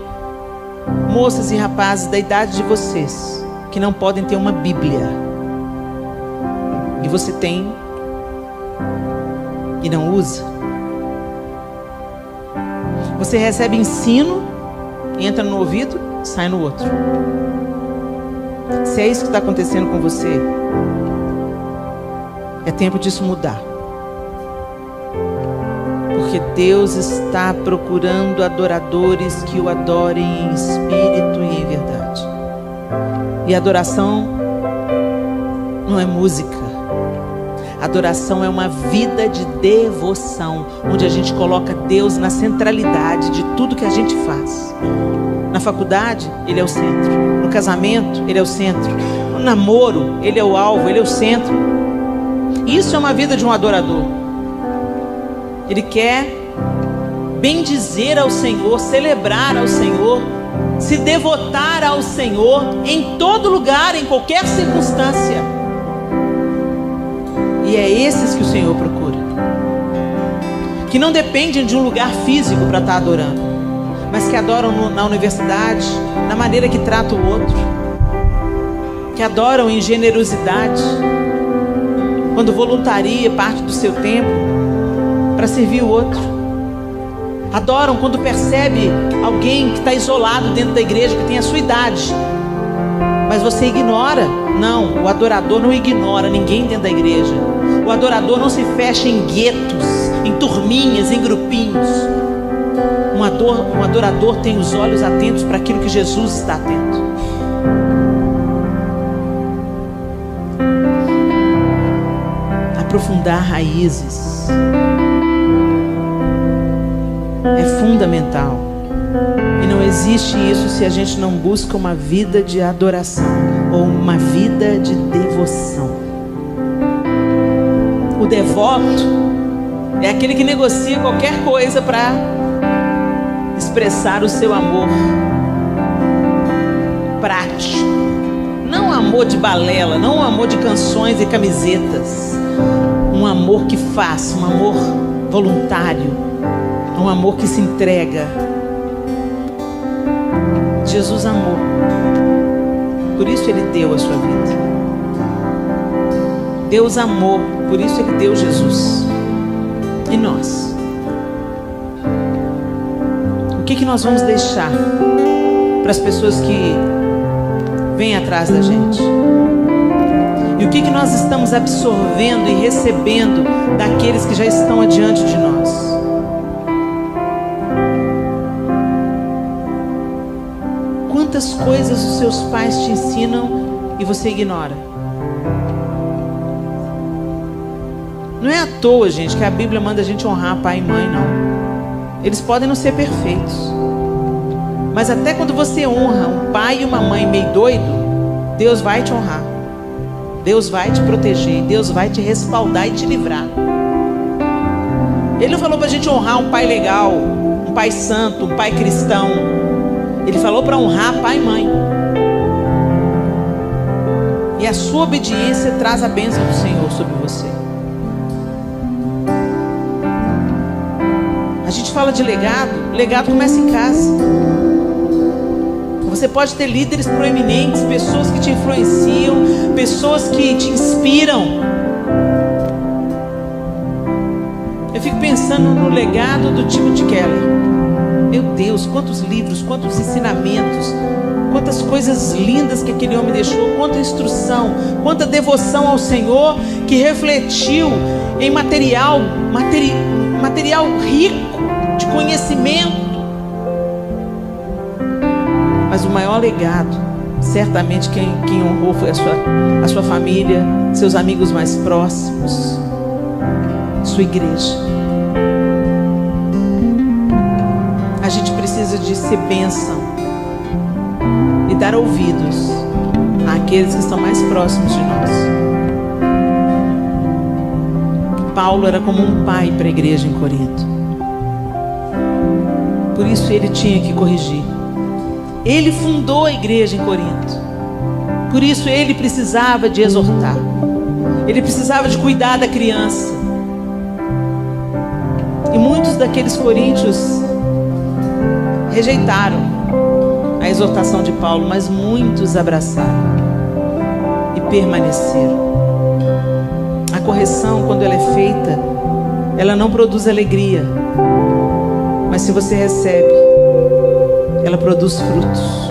moças e rapazes da idade de vocês que não podem ter uma Bíblia, e você tem e não usa. Você recebe ensino, entra no ouvido, sai no outro. Se é isso que está acontecendo com você, é tempo disso mudar. Porque Deus está procurando adoradores que o adorem em espírito e em verdade. E adoração não é música. Adoração é uma vida de devoção, onde a gente coloca Deus na centralidade de tudo que a gente faz. Na faculdade, Ele é o centro. No casamento, Ele é o centro. No namoro, Ele é o alvo, Ele é o centro. Isso é uma vida de um adorador. Ele quer bendizer ao Senhor, celebrar ao Senhor, se devotar ao Senhor em todo lugar, em qualquer circunstância. E é esses que o Senhor procura, que não dependem de um lugar físico para estar adorando, mas que adoram na universidade, na maneira que trata o outro, que adoram em generosidade, quando voluntaria parte do seu tempo para servir o outro. Adoram quando percebe alguém que está isolado dentro da igreja, que tem a sua idade, mas você ignora. Não, o adorador não ignora ninguém dentro da igreja. O adorador não se fecha em guetos, em turminhas, em grupinhos. Um adorador tem os olhos atentos para aquilo que Jesus está atento. Aprofundar raízes é fundamental. E não existe isso se a gente não busca uma vida de adoração ou uma vida de devoção. O devoto é aquele que negocia qualquer coisa para expressar o seu amor prático. Não amor de balela, não amor de canções e camisetas. Um amor que faz, um amor voluntário, um amor que se entrega. Jesus amou, por isso Ele deu a sua vida. Deus amou, por isso Ele deu Jesus. E nós? O que nós vamos deixar para as pessoas que vêm atrás da gente? E o que nós estamos absorvendo e recebendo daqueles que já estão adiante de nós? Quantas coisas os seus pais te ensinam e você ignora? Não é à toa, gente, que a Bíblia manda a gente honrar pai e mãe, não. Eles podem não ser perfeitos, mas até quando você honra um pai e uma mãe meio doido, Deus vai te honrar, Deus vai te proteger, Deus vai te respaldar e te livrar. Ele não falou para a gente honrar um pai legal, um pai santo, um pai cristão. Ele falou para honrar pai e mãe. E a sua obediência traz a bênção do Senhor sobre você. A gente fala de legado. Legado começa em casa. Você pode ter líderes proeminentes, pessoas que te influenciam, pessoas que te inspiram. Eu fico pensando no legado do Timothy Keller. Meu Deus, quantos livros, quantos ensinamentos, quantas coisas lindas que aquele homem deixou, quanta instrução, quanta devoção ao Senhor, que refletiu em material rico de conhecimento. Mas o maior legado, certamente quem honrou foi a sua família, seus amigos mais próximos, sua igreja. A gente precisa de ser bênção e dar ouvidos àqueles que estão mais próximos de nós. Paulo era como um pai para a igreja em Corinto. Por isso ele tinha que corrigir. Ele fundou a igreja em Corinto. Por isso ele precisava de exortar. Ele precisava de cuidar da criança. E muitos daqueles coríntios rejeitaram a exortação de Paulo, mas muitos abraçaram e permaneceram. A correção, quando ela é feita, ela não produz alegria, mas se você recebe, ela produz frutos.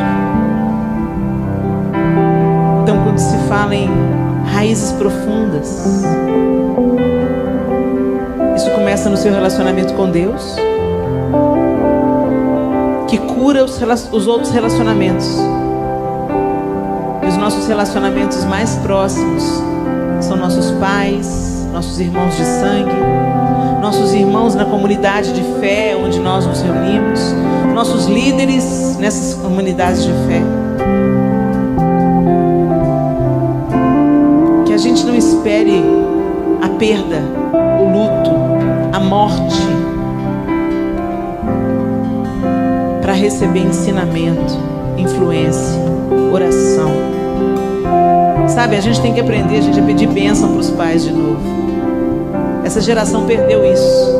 Então, quando se fala em raízes profundas, isso começa no seu relacionamento com Deus, que cura os outros relacionamentos. E os nossos relacionamentos mais próximos são nossos pais, nossos irmãos de sangue, nossos irmãos na comunidade de fé onde nós nos reunimos, nossos líderes nessas comunidades de fé. Que a gente não espere a perda, o luto, a morte para receber ensinamento, influência, oração. Sabe, a gente tem que aprender, a gente a pedir bênção para os pais de novo. Essa geração perdeu isso.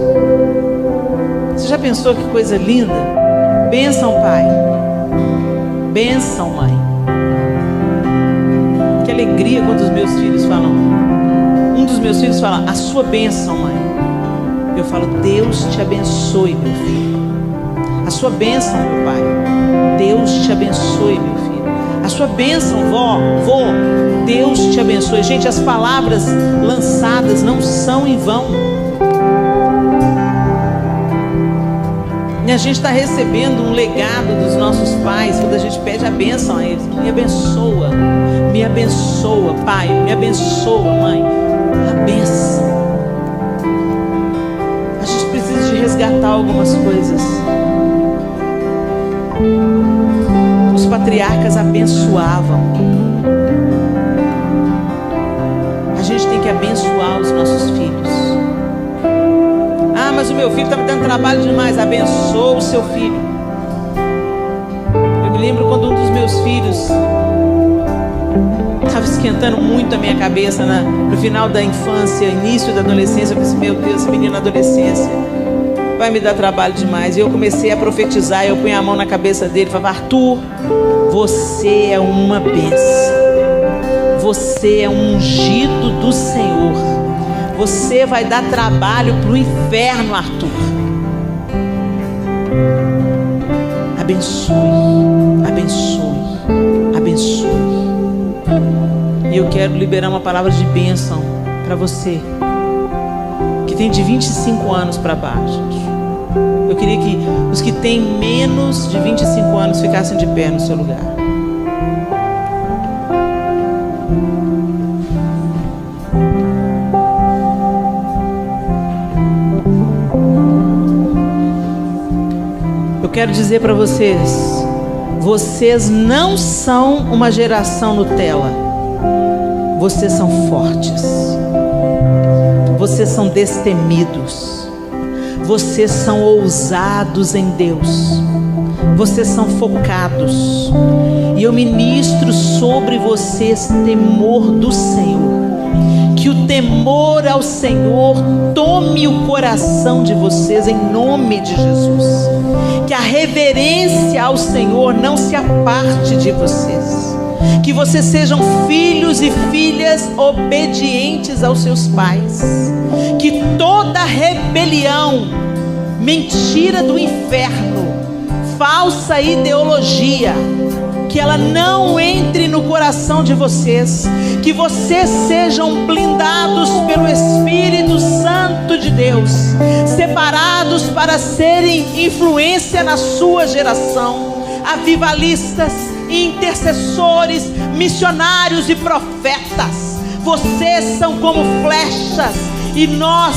Você já pensou que coisa linda? Bênção, pai. Bênção, mãe. Que alegria quando os meus filhos falam. Um dos meus filhos fala, a sua bênção, mãe. Eu falo, Deus te abençoe, meu filho. A sua bênção, meu pai. Deus te abençoe, meu filho. A sua bênção, vô, Deus te abençoe. Gente, as palavras lançadas não são em vão. E a gente está recebendo um legado dos nossos pais quando a gente pede a bênção a eles. Me abençoa, pai, me abençoa, mãe. A bênção. A gente precisa de resgatar algumas coisas. Os patriarcas abençoavam. A gente tem que abençoar os nossos filhos. Ah, mas o meu filho está me dando trabalho demais. Abençoa o seu filho. Eu me lembro quando um dos meus filhos estava esquentando muito a minha cabeça no final da infância, início da adolescência. Eu pensei, meu Deus, esse menino na adolescência vai me dar trabalho demais. E eu comecei a profetizar. Eu punha a mão na cabeça dele e falava, Arthur, você é uma bênção. Você é um ungido do Senhor. Você vai dar trabalho para o inferno, Arthur. Abençoe, abençoe, abençoe. E eu quero liberar uma palavra de bênção para você que tem de 25 anos para baixo. Eu queria que os que têm menos de 25 anos ficassem de pé no seu lugar. Eu quero dizer para vocês, vocês não são uma geração Nutella. Vocês são fortes. Vocês são destemidos. Vocês são ousados em Deus. Vocês são focados. E eu ministro sobre vocês temor do Senhor. Que o temor ao Senhor tome o coração de vocês em nome de Jesus. Que a reverência ao Senhor não se aparte de vocês. Que vocês sejam filhos e filhas obedientes aos seus pais. Que toda rebelião, mentira do inferno, falsa ideologia, que ela não entre no coração de vocês. Que vocês sejam blindados pelo Espírito Santo de Deus, separados para serem influência na sua geração, avivalistas, intercessores, missionários e profetas. Vocês são como flechas, e nós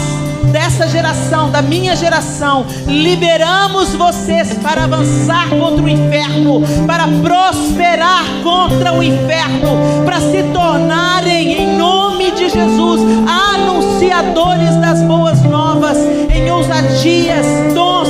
dessa geração, da minha geração, liberamos vocês para avançar contra o inferno, para prosperar contra o inferno, para se tornarem, em nome de Jesus, anunciadores das boas novas, em ousadias, dons,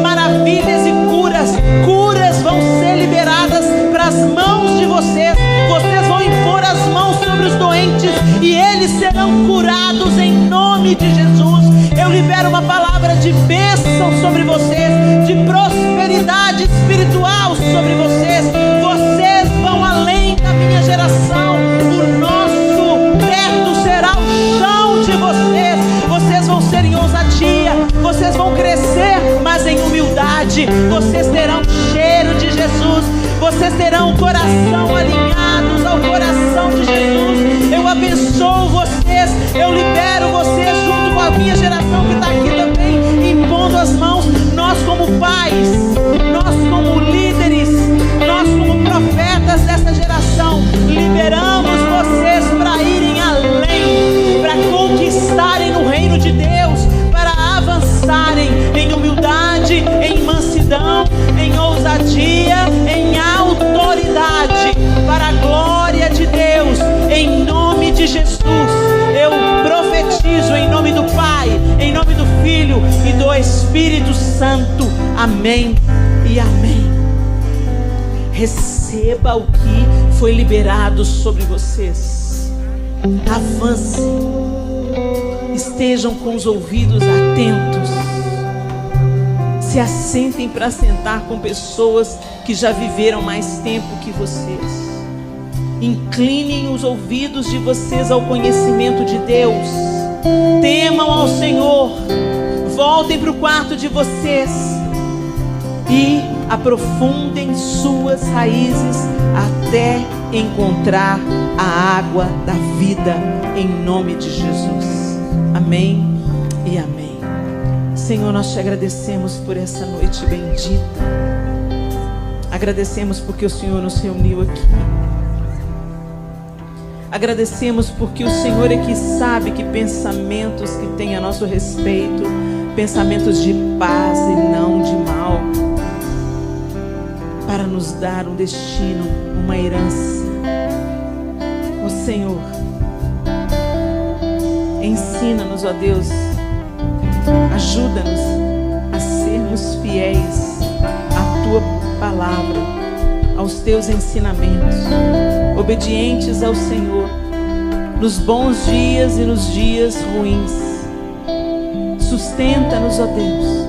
maravilhas e curas. Curas vão ser liberadas para as mãos de vocês. Vocês vão impor as mãos sobre os doentes e eles serão curados em nome de Jesus. Eu libero uma palavra de bênção sobre vocês, de prosperidade espiritual sobre vocês. Vocês vão além da minha geração. O nosso teto será o chão de vocês. Vocês vão ser em ousadia, vocês vão crescer, mas em humildade. Vocês terão cheiro de Jesus, vocês terão o coração alinhados ao coração de Jesus. Eu abençoo vocês, eu libero vocês junto com a minha geração que está aqui também, impondo as mãos. Nós como pais, nós como líderes, nós como profetas dessa geração, liberamos vocês para irem além, para conquistarem no reino de Deus, para avançarem em humildade, em mansidão, em ousadia, em autoridade, para a glória de Deus, em nome de Jesus. Eu profetizo em nome do Pai, em nome do Filho e do Espírito Santo. Amém e amém. Receba o que foi liberado sobre vocês. Avancem. Estejam com os ouvidos atentos. Se assentem para sentar com pessoas que já viveram mais tempo que vocês. Inclinem os ouvidos de vocês ao conhecimento de Deus. Temam ao Senhor. Voltem para o quarto de vocês e aprofundem suas raízes até encontrar a água da vida, em nome de Jesus. Amém e amém. Senhor, nós te agradecemos por essa noite bendita. Agradecemos porque o Senhor nos reuniu aqui. Agradecemos porque o Senhor é que sabe que pensamentos que tem a nosso respeito, pensamentos de paz e não de mal, para nos dar um destino, uma herança. Ó Senhor, ensina-nos, ó Deus, ajuda-nos a sermos fiéis à Tua palavra, aos Teus ensinamentos, obedientes ao Senhor, nos bons dias e nos dias ruins. Sustenta-nos, ó Deus,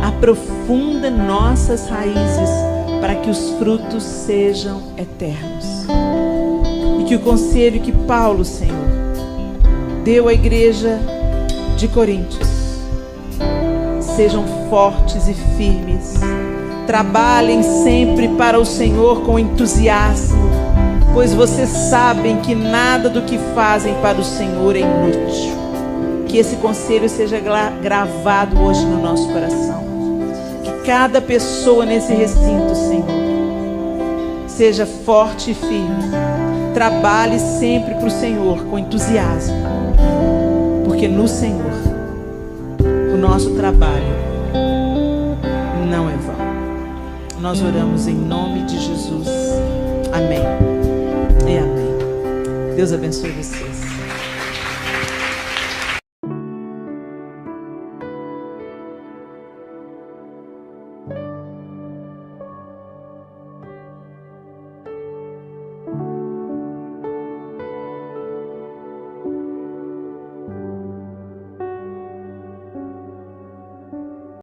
aprofunda nossas raízes, para que os frutos sejam eternos. E que o conselho que Paulo, Senhor, deu à igreja de Coríntios, sejam fortes e firmes. Trabalhem sempre para o Senhor com entusiasmo, pois vocês sabem que nada do que fazem para o Senhor é inútil. Que esse conselho seja gravado hoje no nosso coração. Que cada pessoa nesse recinto, Senhor, seja forte e firme. Trabalhe sempre para o Senhor com entusiasmo, porque no Senhor o nosso trabalho não é vão. Nós oramos em nome de Jesus. Amém e amém. Deus abençoe vocês.